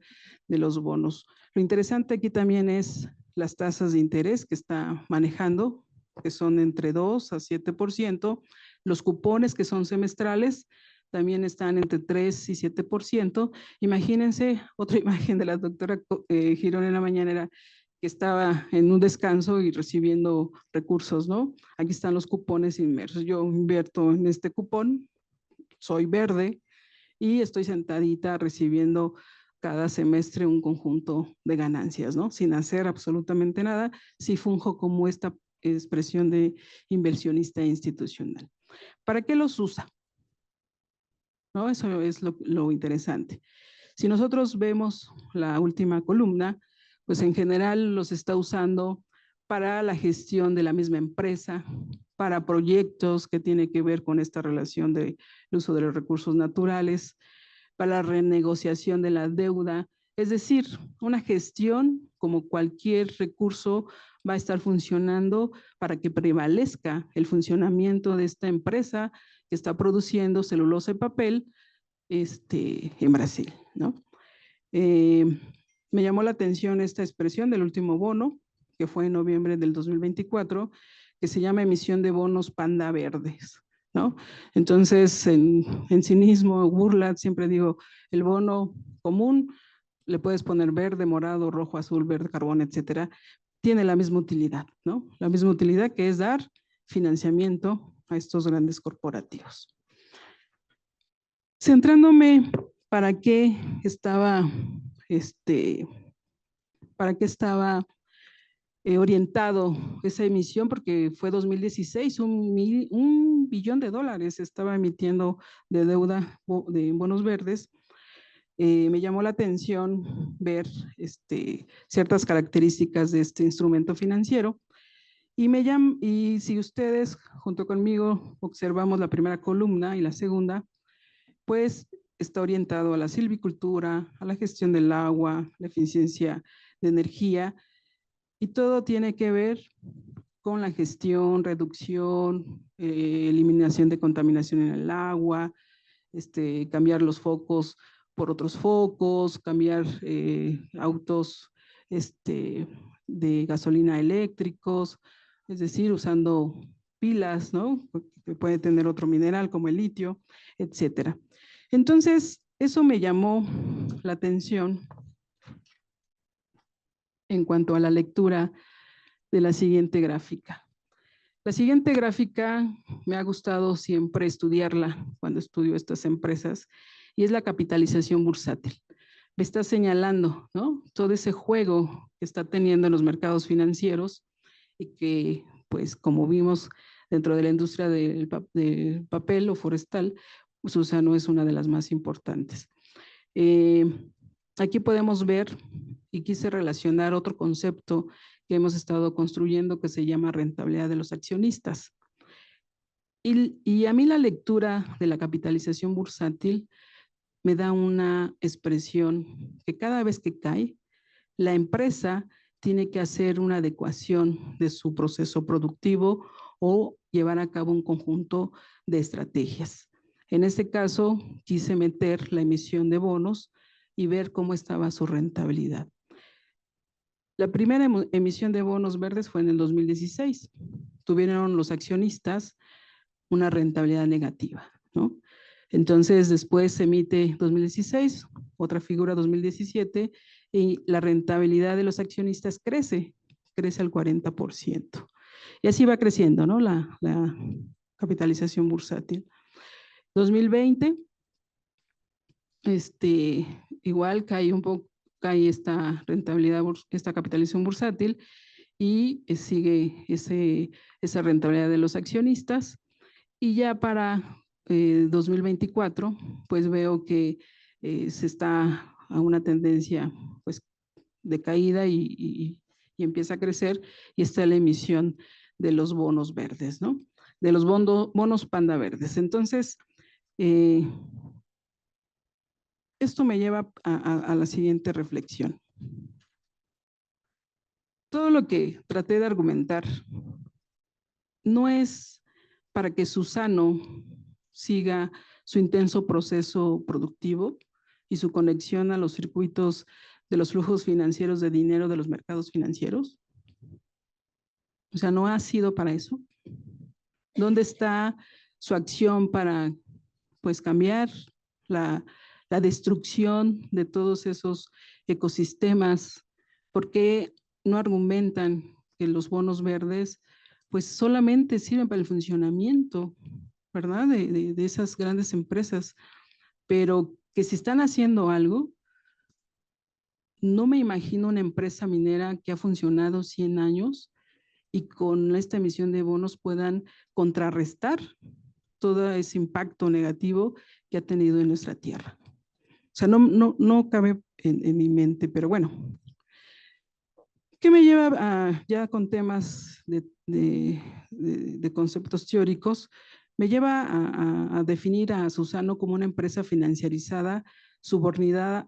de los bonos. Lo interesante aquí también es las tasas de interés que está manejando, que son entre 2 a 7%. Los cupones, que son semestrales, también están entre 3 y 7%. Imagínense, otra imagen de la doctora Girón en la mañana era que estaba en un descanso y recibiendo recursos, ¿no? Aquí están los cupones inmersos. Yo invierto en este cupón, soy verde y estoy sentadita recibiendo cada semestre un conjunto de ganancias, ¿no? Sin hacer absolutamente nada, sí funjo como esta expresión de inversionista institucional. ¿Para qué los usa? ¿No? Eso es lo interesante. Si nosotros vemos la última columna, pues en general los está usando para la gestión de la misma empresa, para proyectos que tienen que ver con esta relación del uso de los recursos naturales, para la renegociación de la deuda. Es decir, una gestión como cualquier recurso va a estar funcionando para que prevalezca el funcionamiento de esta empresa que está produciendo celulosa y papel en Brasil, ¿no? Me llamó la atención esta expresión del último bono, que fue en noviembre del 2024, que se llama emisión de bonos panda verdes, ¿no? Entonces, en cinismo, burla, siempre digo, el bono común, le puedes poner verde, morado, rojo, azul, verde, carbón, etcétera, tiene la misma utilidad, ¿no? La misma utilidad que es dar financiamiento a estos grandes corporativos. Centrándome para qué estaba orientado esa emisión, porque fue 2016, $1 billón estaba emitiendo de deuda de bonos verdes. Me llamó la atención ver ciertas características de este instrumento financiero y si ustedes junto conmigo observamos la primera columna y la segunda, pues está orientado a la silvicultura, a la gestión del agua, la eficiencia de energía, y todo tiene que ver con la gestión, reducción, eliminación de contaminación en el agua, cambiar los focos por otros focos, cambiar autos de gasolina eléctricos, es decir, usando pilas, ¿no? Que puede tener otro mineral como el litio, etcétera. Entonces, eso me llamó la atención en cuanto a la lectura de la siguiente gráfica. La siguiente gráfica me ha gustado siempre estudiarla cuando estudio estas empresas y es la capitalización bursátil. Me está señalando, ¿no? Todo ese juego que está teniendo en los mercados financieros y que, pues, como vimos dentro de la industria del papel o forestal, Suzano es una de las más importantes. Aquí podemos ver y quise relacionar otro concepto que hemos estado construyendo que se llama rentabilidad de los accionistas. Y a mí la lectura de la capitalización bursátil me da una expresión que cada vez que cae, la empresa tiene que hacer una adecuación de su proceso productivo o llevar a cabo un conjunto de estrategias. En este caso, quise meter la emisión de bonos y ver cómo estaba su rentabilidad. La primera emisión de bonos verdes fue en el 2016. Tuvieron los accionistas una rentabilidad negativa, ¿no? Entonces, después se emite 2016, otra figura 2017, y la rentabilidad de los accionistas crece al 40%. Y así va creciendo, ¿no? La capitalización bursátil. 2020, igual cae un poco, cae esta rentabilidad, esta capitalización bursátil y sigue esa rentabilidad de los accionistas. Y ya para 2024, pues veo que se está a una tendencia pues, de caída y empieza a crecer y está la emisión de los bonos verdes, ¿no? De los bonos panda verdes. Entonces, esto me lleva a la siguiente reflexión. Todo lo que traté de argumentar no es para que Suzano siga su intenso proceso productivo y su conexión a los circuitos de los flujos financieros de dinero de los mercados financieros. O sea, no ha sido para eso. ¿Dónde está su acción para, pues, cambiar la destrucción de todos esos ecosistemas? ¿Por qué no argumentan que los bonos verdes pues solamente sirven para el funcionamiento, ¿verdad? De esas grandes empresas, pero que si están haciendo algo, no me imagino una empresa minera que ha funcionado 100 años y con esta emisión de bonos puedan contrarrestar todo ese impacto negativo que ha tenido en nuestra tierra. O sea, no cabe en mi mente, pero bueno. ¿Qué me lleva ya con temas de conceptos teóricos? Me lleva a definir a Suzano como una empresa financiarizada, subordinada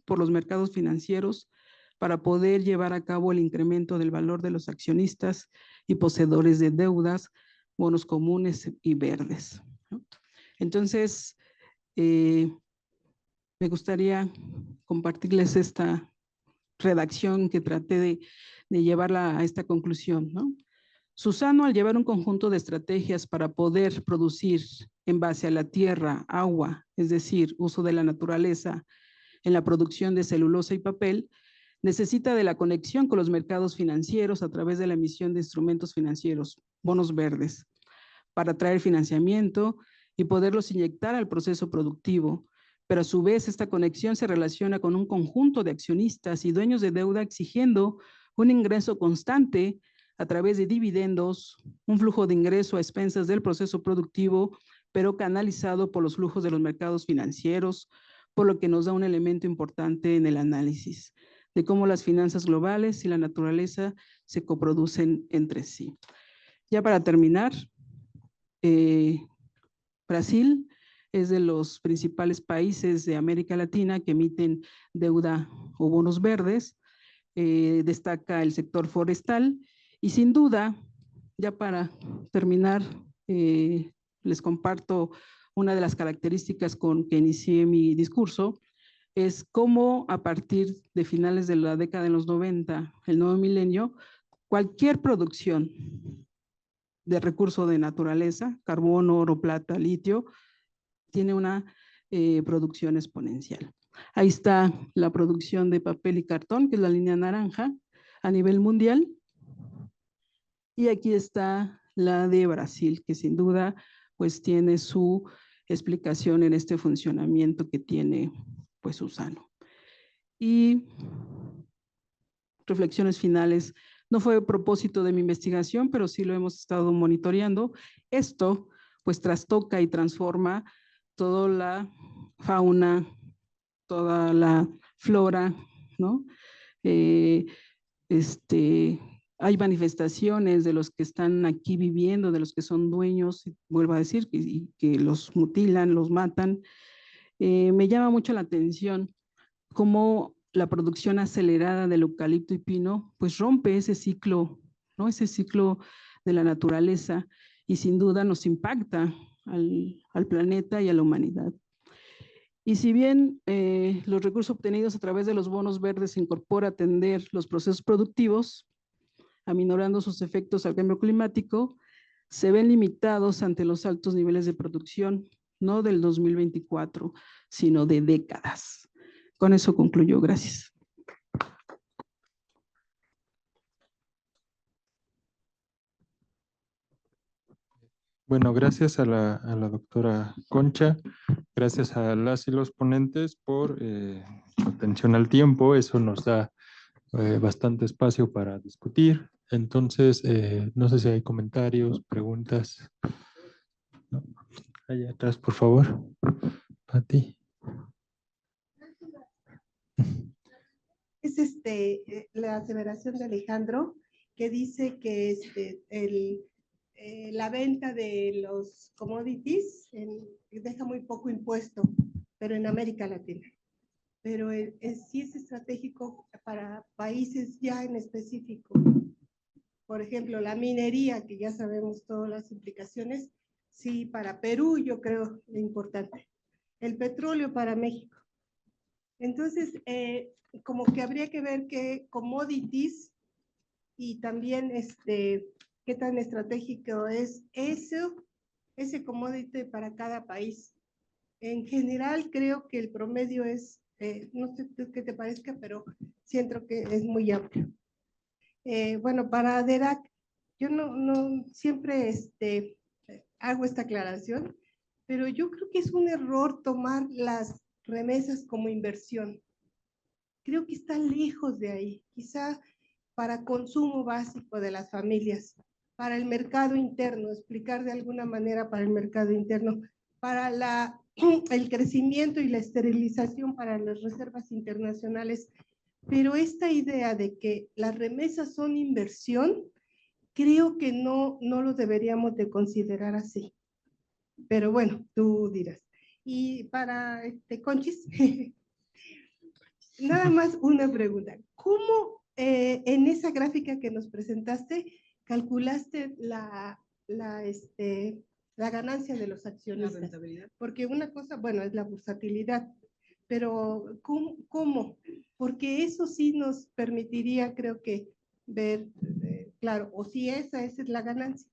por los mercados financieros para poder llevar a cabo el incremento del valor de los accionistas y poseedores de deudas, bonos comunes y verdes, ¿no? Entonces, me gustaría compartirles esta redacción que traté de llevarla a esta conclusión, ¿no? Suzano, al llevar un conjunto de estrategias para poder producir en base a la tierra, agua, es decir, uso de la naturaleza en la producción de celulosa y papel, necesita de la conexión con los mercados financieros a través de la emisión de instrumentos financieros, bonos verdes, para atraer financiamiento y poderlos inyectar al proceso productivo. Pero a su vez esta conexión se relaciona con un conjunto de accionistas y dueños de deuda exigiendo un ingreso constante a través de dividendos, un flujo de ingreso a expensas del proceso productivo, pero canalizado por los flujos de los mercados financieros, por lo que nos da un elemento importante en el análisis de cómo las finanzas globales y la naturaleza se coproducen entre sí. Ya para terminar, Brasil es de los principales países de América Latina que emiten deuda o bonos verdes. Destaca el sector forestal y sin duda, ya para terminar, les comparto una de las características con que inicié mi discurso, es cómo a partir de finales de la década de los 90, el nuevo milenio, cualquier producción de recurso de naturaleza, carbono, oro, plata, litio, tiene una producción exponencial. Ahí está la producción de papel y cartón, que es la línea naranja, a nivel mundial. Y aquí está la de Brasil, que sin duda pues tiene su explicación en este funcionamiento que tiene pues Suzano. Y reflexiones finales. No fue propósito de mi investigación, pero sí lo hemos estado monitoreando. Esto pues trastoca y transforma toda la fauna, toda la flora, ¿no? Hay manifestaciones de los que están aquí viviendo, de los que son dueños, vuelvo a decir, que los mutilan, los matan. Me llama mucho la atención cómo la producción acelerada del eucalipto y pino, pues rompe ese ciclo, ¿no? Ese ciclo de la naturaleza y sin duda nos impacta al planeta y a la humanidad. Y si bien los recursos obtenidos a través de los bonos verdes incorpora atender los procesos productivos, aminorando sus efectos al cambio climático, se ven limitados ante los altos niveles de producción, no del 2024, sino de décadas. Con eso concluyo. Gracias. Bueno, gracias a la doctora Concha, gracias a las y los ponentes por su atención al tiempo. Eso nos da bastante espacio para discutir. Entonces, no sé si hay comentarios, preguntas. ¿No? Allá atrás, por favor. Pati. Es la aseveración de Alejandro que dice que la venta de los commodities deja muy poco impuesto, pero en América Latina. Pero sí es estratégico para países ya en específico. Por ejemplo, la minería, que ya sabemos todas las implicaciones, sí, para Perú yo creo es importante. El petróleo para México. Entonces, como que habría que ver qué commodities y también qué tan estratégico es ese commodity para cada país. En general, creo que el promedio es, no sé qué te parezca, pero siento que es muy amplio. Bueno, para DERAC, yo no siempre hago esta aclaración, pero yo creo que es un error tomar las remesas como inversión. Creo que está lejos de ahí, quizá para consumo básico de las familias, para el mercado interno, explicar de alguna manera para el mercado interno, para el crecimiento y la esterilización para las reservas internacionales. Pero esta idea de que las remesas son inversión, creo que no lo deberíamos de considerar así. Pero bueno, tú dirás. Y para Conchis, nada más una pregunta. ¿Cómo en esa gráfica que nos presentaste calculaste la ganancia de los accionistas? La rentabilidad. Porque una cosa, bueno, es la bursatilidad, pero ¿cómo? Porque eso sí nos permitiría, creo que, ver, claro, o si esa es la ganancia.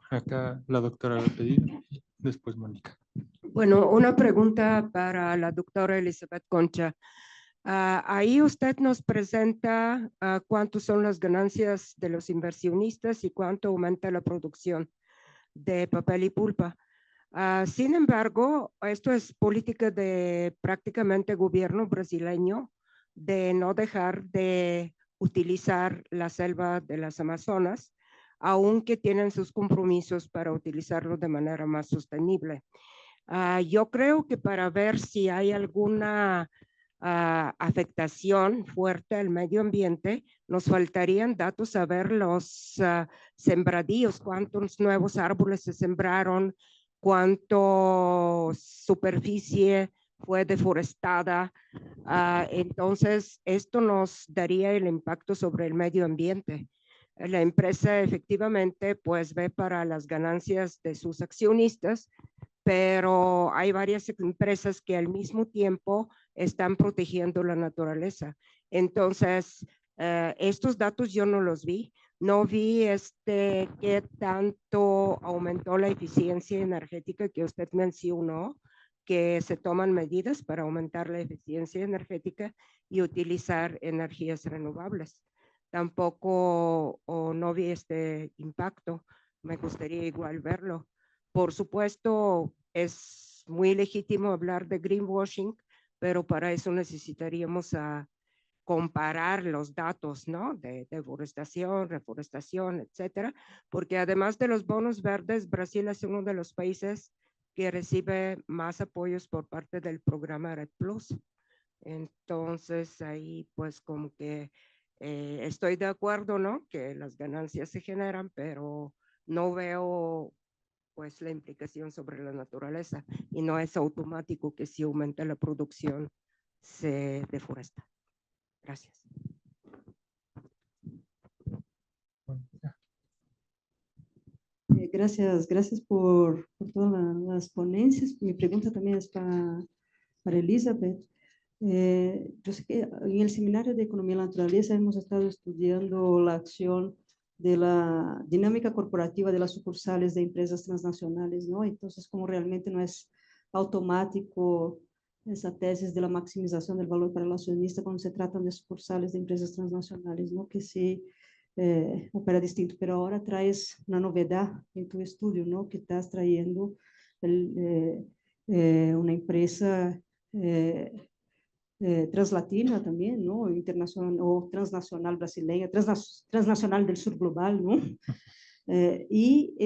Acá la doctora lo pedido, después Mónica. Bueno, una pregunta para la doctora Elizabeth Concha. Ahí usted nos presenta cuántos son las ganancias de los inversionistas y cuánto aumenta la producción de papel y pulpa. Sin embargo, esto es política de prácticamente gobierno brasileño de no dejar de utilizar la selva de las Amazonas, aunque tienen sus compromisos para utilizarlo de manera más sostenible. Yo creo que para ver si hay alguna afectación fuerte al medio ambiente, nos faltarían datos a ver los sembradíos, cuántos nuevos árboles se sembraron, cuánto superficie fue deforestada. Entonces, esto nos daría el impacto sobre el medio ambiente. La empresa efectivamente pues ve para las ganancias de sus accionistas, pero hay varias empresas que al mismo tiempo están protegiendo la naturaleza. Entonces, estos datos yo no los vi. No vi qué tanto aumentó la eficiencia energética que usted mencionó, que se toman medidas para aumentar la eficiencia energética y utilizar energías renovables. Tampoco no vi este impacto. Me gustaría igual verlo. Por supuesto, es muy legítimo hablar de greenwashing, pero para eso necesitaríamos comparar los datos, ¿no? De deforestación, reforestación, etcétera, porque además de los bonos verdes, Brasil es uno de los países que recibe más apoyos por parte del programa Red Plus. Entonces, ahí pues como que estoy de acuerdo, ¿no? Que las ganancias se generan, pero no veo pues la implicación sobre la naturaleza y no es automático que si aumenta la producción se deforesta. Gracias. Gracias por todas las ponencias. Mi pregunta también es para Elizabeth. Yo sé que en el Seminario de Economía y la Naturaleza hemos estado estudiando la acción de la dinámica corporativa de las sucursales de empresas transnacionales, ¿no? Entonces, como realmente no es automático esa tesis de la maximización del valor para el accionista cuando se tratan de sucursales de empresas transnacionales, ¿no? Que sí opera distinto, pero ahora traes una novedad en tu estudio, ¿no? Que estás trayendo una empresa translatina también, ¿no? Internacional o transnacional brasileña, transnacional del sur global, ¿no? Y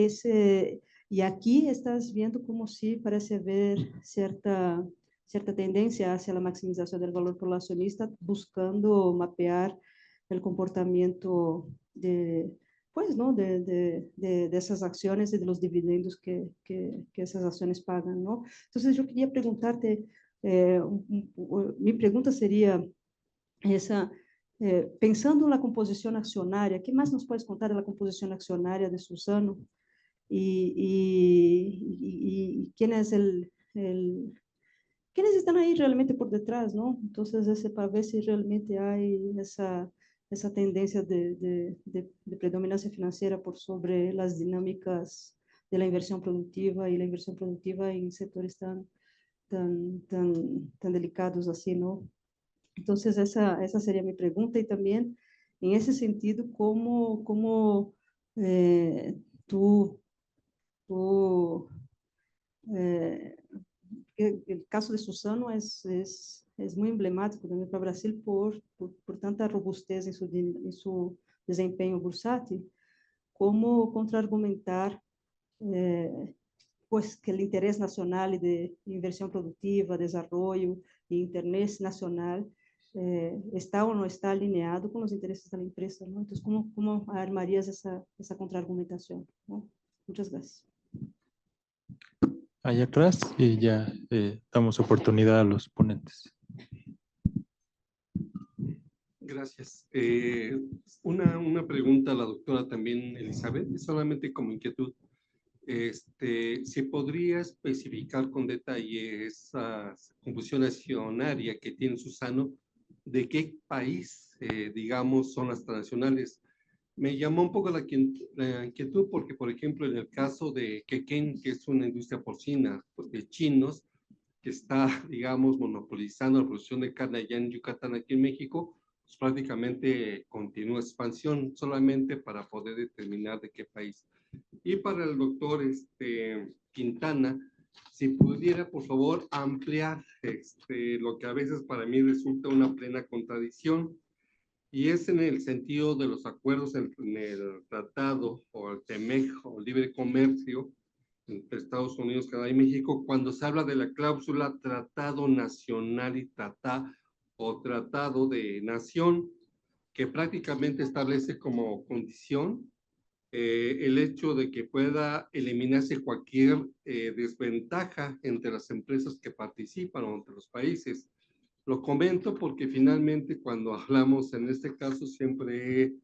aquí estás viendo como si parece haber cierta tendencia hacia la maximización del valor por el accionista, buscando mapear el comportamiento pues, ¿no? de esas acciones y de los dividendos que esas acciones pagan, ¿no? Entonces yo quería preguntarte, mi pregunta sería esa, pensando en la composición accionaria, ¿qué más nos puedes contar de la composición accionaria de Suzano? Y quién es quiénes están ahí realmente por detrás, ¿no? Entonces, para ver si realmente hay esa tendencia de predominancia financiera por sobre las dinámicas de la inversión productiva y la inversión productiva en sectores tan delicados así, ¿no? Entonces, esa sería mi pregunta. Y también, en ese sentido, ¿cómo tú el caso de Suzano es muy emblemático también para Brasil por tanta robustez en su desempenho bursátil, como contra-argumentar pues que el interés nacional de inversión productiva, desarrollo e interés nacional está o no está alineado con los intereses de la empresa, ¿no? Entonces, ¿cómo armarías esa contraargumentación, ¿no? Muchas gracias. Allá atrás y ya damos oportunidad a los ponentes. Gracias. Una pregunta a la doctora también, Elizabeth, solamente como inquietud. Si podría especificar con detalle esa composición accionaria que tiene Suzano, ¿de qué país, digamos, son las transnacionales? Me llamó un poco la inquietud porque, por ejemplo, en el caso de Quequén, que es una industria porcina de chinos, que está, digamos, monopolizando la producción de carne allá en Yucatán, aquí en México, pues prácticamente continúa expansión, solamente para poder determinar de qué país. Y para el doctor Quintana, si pudiera, por favor, ampliar lo que a veces para mí resulta una plena contradicción, y es en el sentido de los acuerdos en el tratado o el TEMEC o libre comercio entre Estados Unidos, Canadá y México, cuando se habla de la cláusula tratado nacional y tratado de nación, que prácticamente establece como condición el hecho de que pueda eliminarse cualquier desventaja entre las empresas que participan o entre los países. Lo comento porque finalmente cuando hablamos en este caso siempre he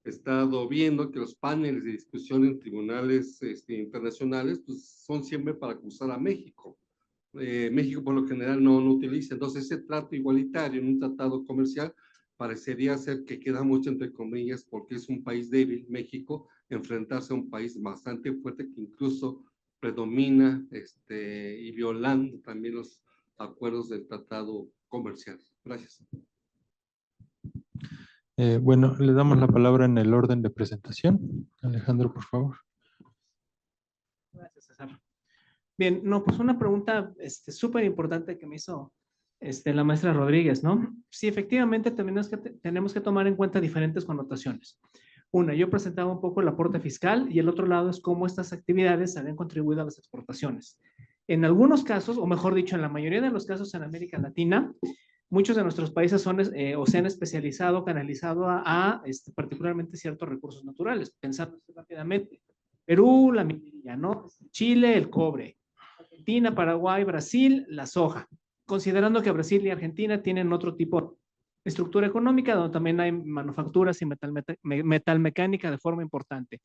estado viendo que los paneles de discusión en tribunales internacionales pues, son siempre para acusar a México. México por lo general no utiliza. Entonces ese trato igualitario en un tratado comercial parecería ser que queda mucho entre comillas porque es un país débil, México, enfrentarse a un país bastante fuerte que incluso predomina y violando también los acuerdos del tratado comercial. Gracias. Bueno, le damos la palabra en el orden de presentación. Alejandro, por favor. Gracias, César. Bien, no, pues una pregunta súper importante que me hizo la maestra Rodríguez, ¿no? Sí, efectivamente tenemos que tomar en cuenta diferentes connotaciones. Una, yo presentaba un poco el aporte fiscal y el otro lado es cómo estas actividades habían contribuido a las exportaciones. En algunos casos, o mejor dicho, en la mayoría de los casos en América Latina, muchos de nuestros países son o se han especializado, canalizado a particularmente ciertos recursos naturales. Pensando rápidamente, Perú, la minería, ¿no? Chile, el cobre. Argentina, Paraguay, Brasil, la soja. Considerando que Brasil y Argentina tienen otro tipo de estructura económica, donde también hay manufacturas y metalmecánica de forma importante.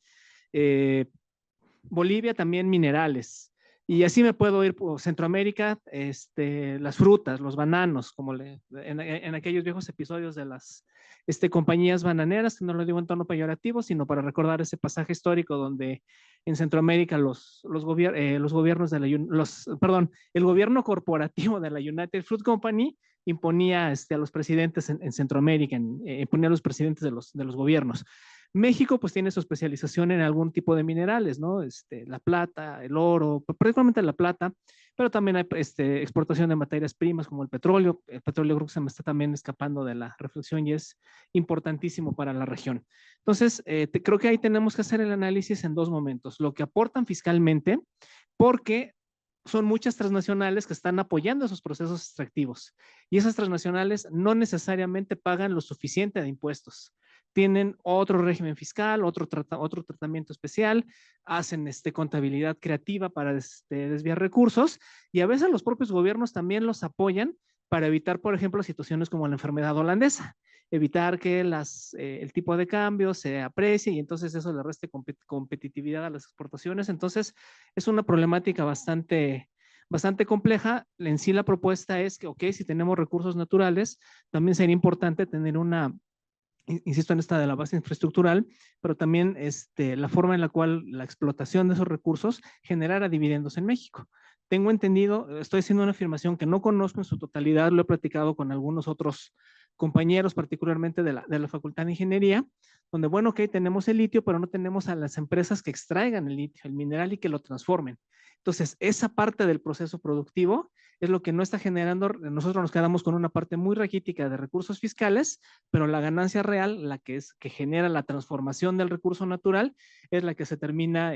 Bolivia también minerales. Y así me puedo ir por Centroamérica, las frutas, los bananos, como en aquellos viejos episodios de las compañías bananeras, que no lo digo en tono peyorativo, sino para recordar ese pasaje histórico donde en Centroamérica el gobierno corporativo de la United Fruit Company imponía a los presidentes en Centroamérica, imponía a los presidentes de los gobiernos. México pues tiene su especialización en algún tipo de minerales, ¿no? La plata, el oro, particularmente la plata, pero también hay exportación de materias primas como el petróleo. El petróleo creo que se me está también escapando de la reflexión y es importantísimo para la región. Entonces, creo que ahí tenemos que hacer el análisis en dos momentos. Lo que aportan fiscalmente, porque son muchas transnacionales que están apoyando esos procesos extractivos y esas transnacionales no necesariamente pagan lo suficiente de impuestos. Tienen otro régimen fiscal, otro tratamiento especial, hacen contabilidad creativa para desviar recursos y a veces los propios gobiernos también los apoyan para evitar, por ejemplo, situaciones como la enfermedad holandesa, evitar que el tipo de cambio se aprecie y entonces eso le reste competitividad a las exportaciones. Entonces, es una problemática bastante compleja. En sí la propuesta es que, ok, si tenemos recursos naturales, también sería importante tener insisto en esta de la base infraestructural, pero también la forma en la cual la explotación de esos recursos generara dividendos en México. Tengo entendido, estoy haciendo una afirmación que no conozco en su totalidad, lo he platicado con algunos otros compañeros, particularmente de la Facultad de Ingeniería, donde, bueno, ok, tenemos el litio, pero no tenemos a las empresas que extraigan el litio, el mineral, y que lo transformen. Entonces, esa parte del proceso productivo es lo que no está generando. Nosotros nos quedamos con una parte muy raquítica de recursos fiscales, pero la ganancia real, la que genera la transformación del recurso natural, es la que se termina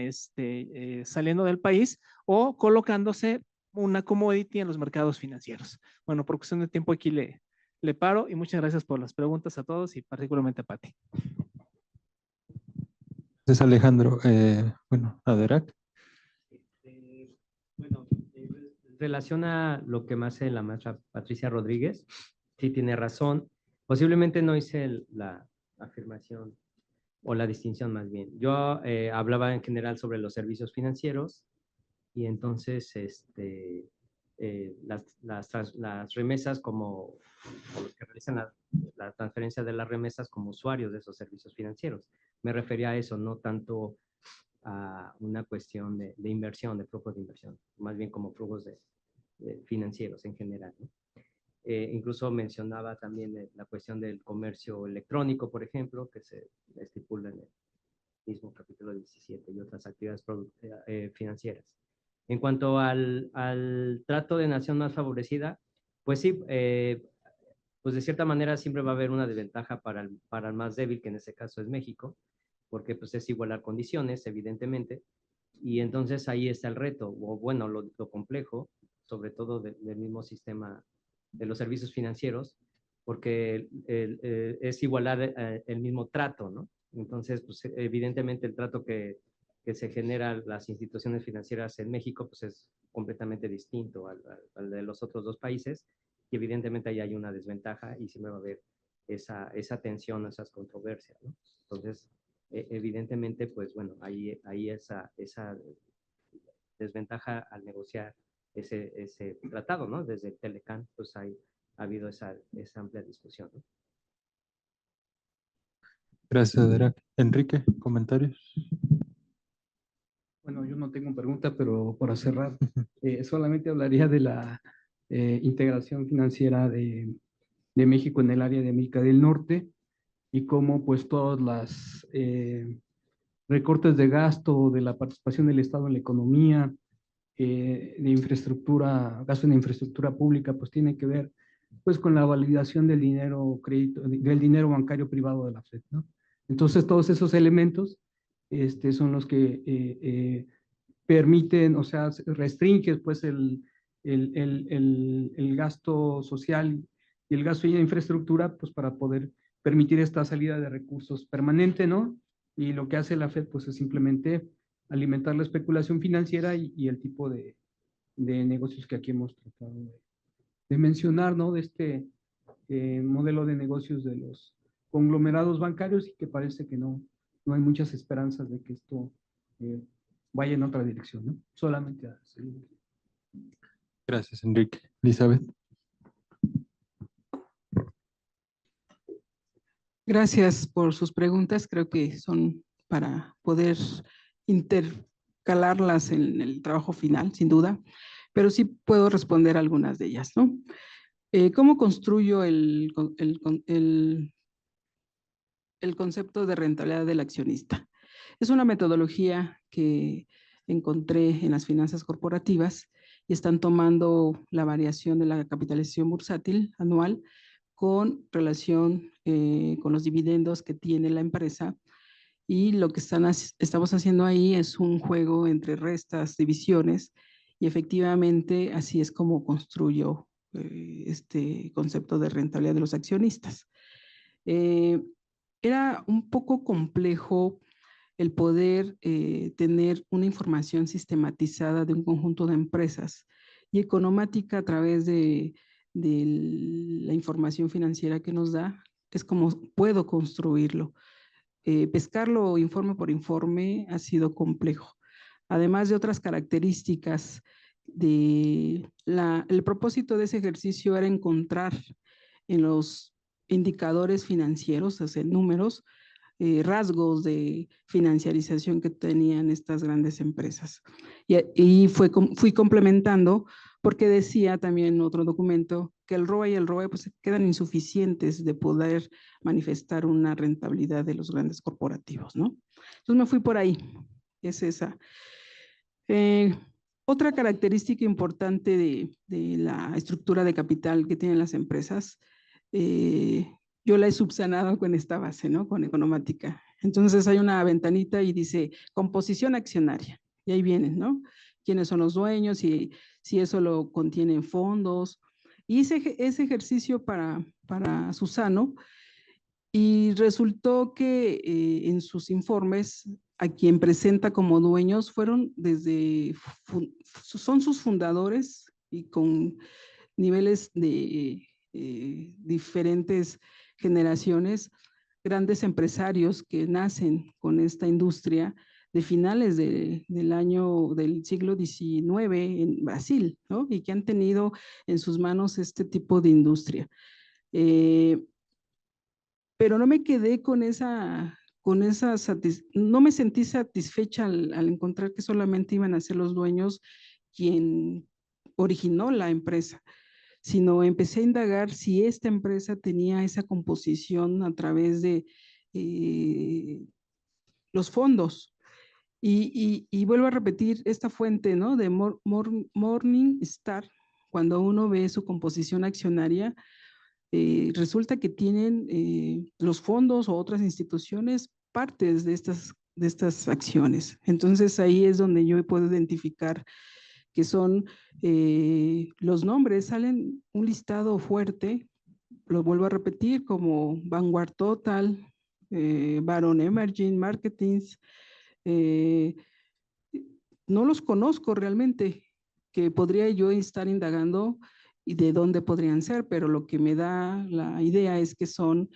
saliendo del país o colocándose una commodity en los mercados financieros. Bueno, por cuestión de tiempo aquí le paro, y muchas gracias por las preguntas a todos y particularmente a Pati. Gracias, Alejandro. Bueno, Aderac. Bueno, en relación a lo que me hace la maestra Patricia Rodríguez, sí tiene razón. Posiblemente no hice la afirmación o la distinción más bien. Yo hablaba en general sobre los servicios financieros y entonces las remesas como los que realizan la transferencia de las remesas como usuarios de esos servicios financieros. Me refería a eso, no tanto a una cuestión de inversión, de flujos de inversión, más bien como flujos financieros en general, ¿no? Incluso mencionaba también la cuestión del comercio electrónico, por ejemplo, que se estipula en el mismo capítulo 17 y otras actividades financieras. En cuanto al trato de nación más favorecida, pues sí, pues de cierta manera siempre va a haber una desventaja para el más débil, que en este caso es México, porque pues es igualar condiciones, evidentemente, y entonces ahí está el reto, o bueno, lo complejo, sobre todo del mismo sistema de los servicios financieros, porque es igualar el mismo trato, ¿no? Entonces, pues evidentemente el trato que se genera las instituciones financieras en México, pues es completamente distinto al de los otros dos países, y evidentemente ahí hay una desventaja y siempre va a haber esa tensión, esas controversias, ¿no? Entonces, evidentemente, pues bueno, ahí esa desventaja al negociar ese tratado, ¿no? Desde el Telecán, pues ha habido esa amplia discusión, ¿no? Gracias, Aderac. Enrique, ¿comentarios? Bueno, yo no tengo pregunta, pero para cerrar, solamente hablaría de la integración financiera de México en el área de América del Norte y cómo pues todas las recortes de gasto, de la participación del Estado en la economía, de infraestructura, gasto en infraestructura pública, pues tiene que ver pues con la validación del dinero del dinero bancario privado de la FED, ¿no? Entonces todos esos elementos son los que permiten, o sea, restringen pues el gasto social y el gasto de infraestructura, pues para poder permitir esta salida de recursos permanente, ¿no? Y lo que hace la FED pues es simplemente alimentar la especulación financiera y el tipo de negocios que aquí hemos tratado de mencionar, ¿no? De este modelo de negocios de los conglomerados bancarios, y que parece que no hay muchas esperanzas de que esto vaya en otra dirección, ¿no? Solamente a seguir. Gracias, Enrique. Elizabeth. Gracias por sus preguntas. Creo que son para poder intercalarlas en el trabajo final, sin duda, pero sí puedo responder algunas de ellas, ¿no? ¿Cómo construyo el concepto de rentabilidad del accionista? Es una metodología que encontré en las finanzas corporativas y están tomando la variación de la capitalización bursátil anual con relación con los dividendos que tiene la empresa, y lo que estamos haciendo ahí es un juego entre restas, divisiones, y efectivamente así es como construyo este concepto de rentabilidad de los accionistas. Era un poco complejo el poder tener una información sistematizada de un conjunto de empresas y econométrica a través de la información financiera que nos da. Es como puedo construirlo. Pescarlo informe por informe ha sido complejo. Además de otras características, el propósito de ese ejercicio era encontrar en los indicadores financieros, o sea, números, rasgos de financiarización que tenían estas grandes empresas. Y fui complementando porque decía también otro documento que el ROE y el ROE pues quedan insuficientes de poder manifestar una rentabilidad de los grandes corporativos, ¿no? Entonces me fui por ahí, es esa. Otra característica importante de la estructura de capital que tienen las empresas, yo la he subsanado con esta base, ¿no? Con economática. Entonces hay una ventanita y dice composición accionaria. Y ahí vienen, ¿no? Quiénes son los dueños y si eso lo contienen fondos. Y hice ese ejercicio para Susano y resultó que en sus informes a quien presenta como dueños fueron son sus fundadores y con niveles de diferentes generaciones, grandes empresarios que nacen con esta industria de finales del siglo XIX en Brasil, ¿no? Y que han tenido en sus manos este tipo de industria. Pero no me quedé con no me sentí satisfecha al encontrar que solamente iban a ser los dueños quien originó la empresa, sino empecé a indagar si esta empresa tenía esa composición a través de los fondos. Y vuelvo a repetir esta fuente, ¿no? De Morningstar, cuando uno ve su composición accionaria, resulta que tienen los fondos o otras instituciones partes de estas acciones. Entonces ahí es donde yo puedo identificar que son los nombres, salen un listado fuerte, lo vuelvo a repetir, como Vanguard Total, Baron Emerging Marketings, no los conozco realmente, que podría yo estar indagando y de dónde podrían ser, pero lo que me da la idea es que son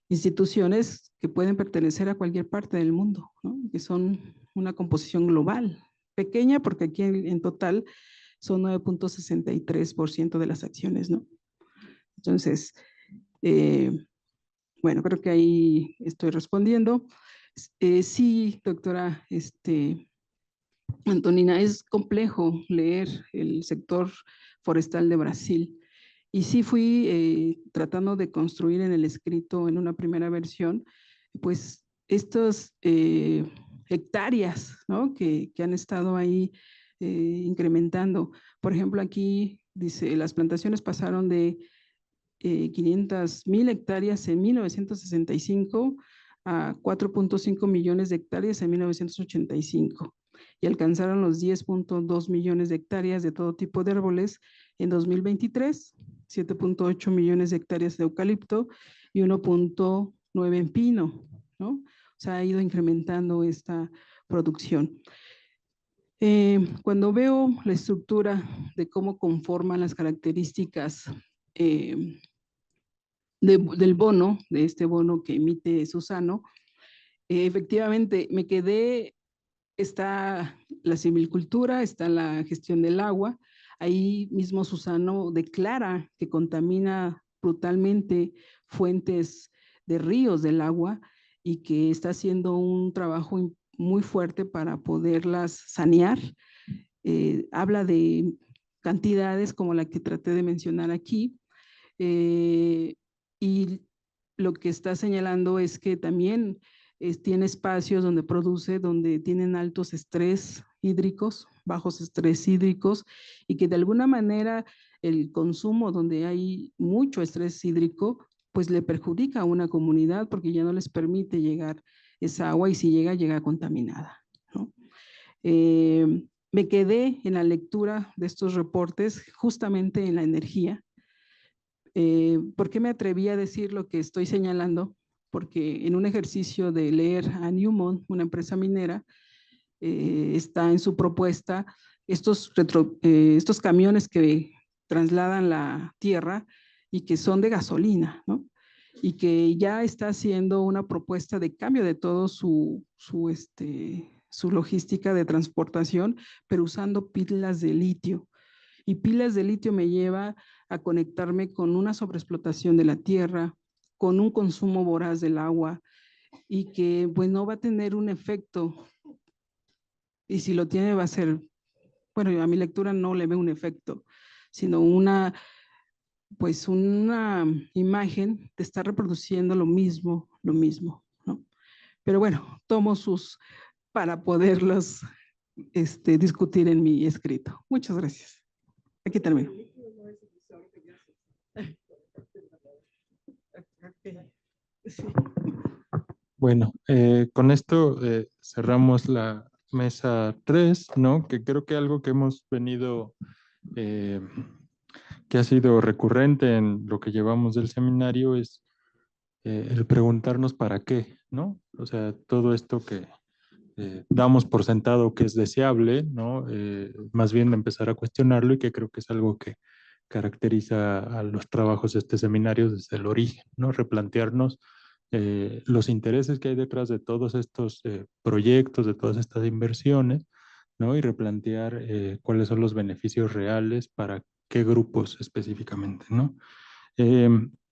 instituciones que pueden pertenecer a cualquier parte del mundo, ¿no? Que son una composición global, pequeña porque aquí en total son 9.63% de las acciones, ¿no? Entonces, bueno, creo que ahí estoy respondiendo. Sí, doctora Antonina, es complejo leer el sector forestal de Brasil. Y sí fui tratando de construir en el escrito, en una primera versión, pues estas hectáreas, ¿no? que han estado ahí incrementando. Por ejemplo, aquí dice, las plantaciones pasaron de 500,000 hectáreas en 1965 a 4.5 millones de hectáreas en 1985 y alcanzaron los 10.2 millones de hectáreas de todo tipo de árboles en 2023, 7.8 millones de hectáreas de eucalipto y 1.9 en pino, ¿no? O sea, ha ido incrementando esta producción. Cuando veo la estructura de cómo conforman las características del bono, de este bono que emite Susano, efectivamente me quedé, está la silvicultura, está la gestión del agua, ahí mismo Susano declara que contamina brutalmente fuentes de ríos del agua y que está haciendo un trabajo muy fuerte para poderlas sanear. Habla de cantidades como la que traté de mencionar aquí, y lo que está señalando es que también tiene espacios donde produce, donde tienen altos estrés hídricos, bajos estrés hídricos, y que de alguna manera el consumo donde hay mucho estrés hídrico, pues le perjudica a una comunidad porque ya no les permite llegar esa agua y si llega, llega contaminada, ¿no? Me quedé en la lectura de estos reportes justamente en la energía. ¿Por qué me atreví a decir lo que estoy señalando? Porque en un ejercicio de leer a Newmont, una empresa minera, está en su propuesta estos camiones que trasladan la tierra y que son de gasolina, ¿no? Y que ya está haciendo una propuesta de cambio de todo su logística de transportación, pero usando pilas de litio. Y pilas de litio me lleva a conectarme con una sobreexplotación de la tierra, con un consumo voraz del agua y que pues no va a tener un efecto, y si lo tiene va a ser bueno, a mi lectura no le veo un efecto, sino pues una imagen de estar reproduciendo lo mismo, ¿no? Pero bueno, tomo sus para poderlos discutir en mi escrito. Muchas gracias. Aquí termino. Bueno, con esto cerramos la mesa 3, ¿no? Que creo que algo que hemos venido, que ha sido recurrente en lo que llevamos del seminario es el preguntarnos para qué, ¿no? O sea, todo esto que damos por sentado que es deseable, ¿no? Más bien empezar a cuestionarlo, y que creo que es algo que caracteriza a los trabajos de este seminario desde el origen, ¿no? Replantearnos los intereses que hay detrás de todos estos proyectos, de todas estas inversiones, ¿no? Y replantear cuáles son los beneficios reales para qué grupos específicamente, ¿no?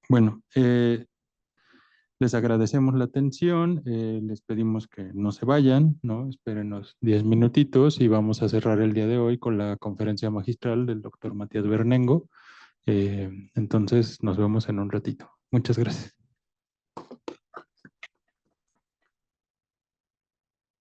Bueno, les agradecemos la atención, les pedimos que no se vayan, ¿no? Espérenos 10 minutitos y vamos a cerrar el día de hoy con la conferencia magistral del doctor Matías Bernengo. Entonces nos vemos en un ratito. Muchas gracias.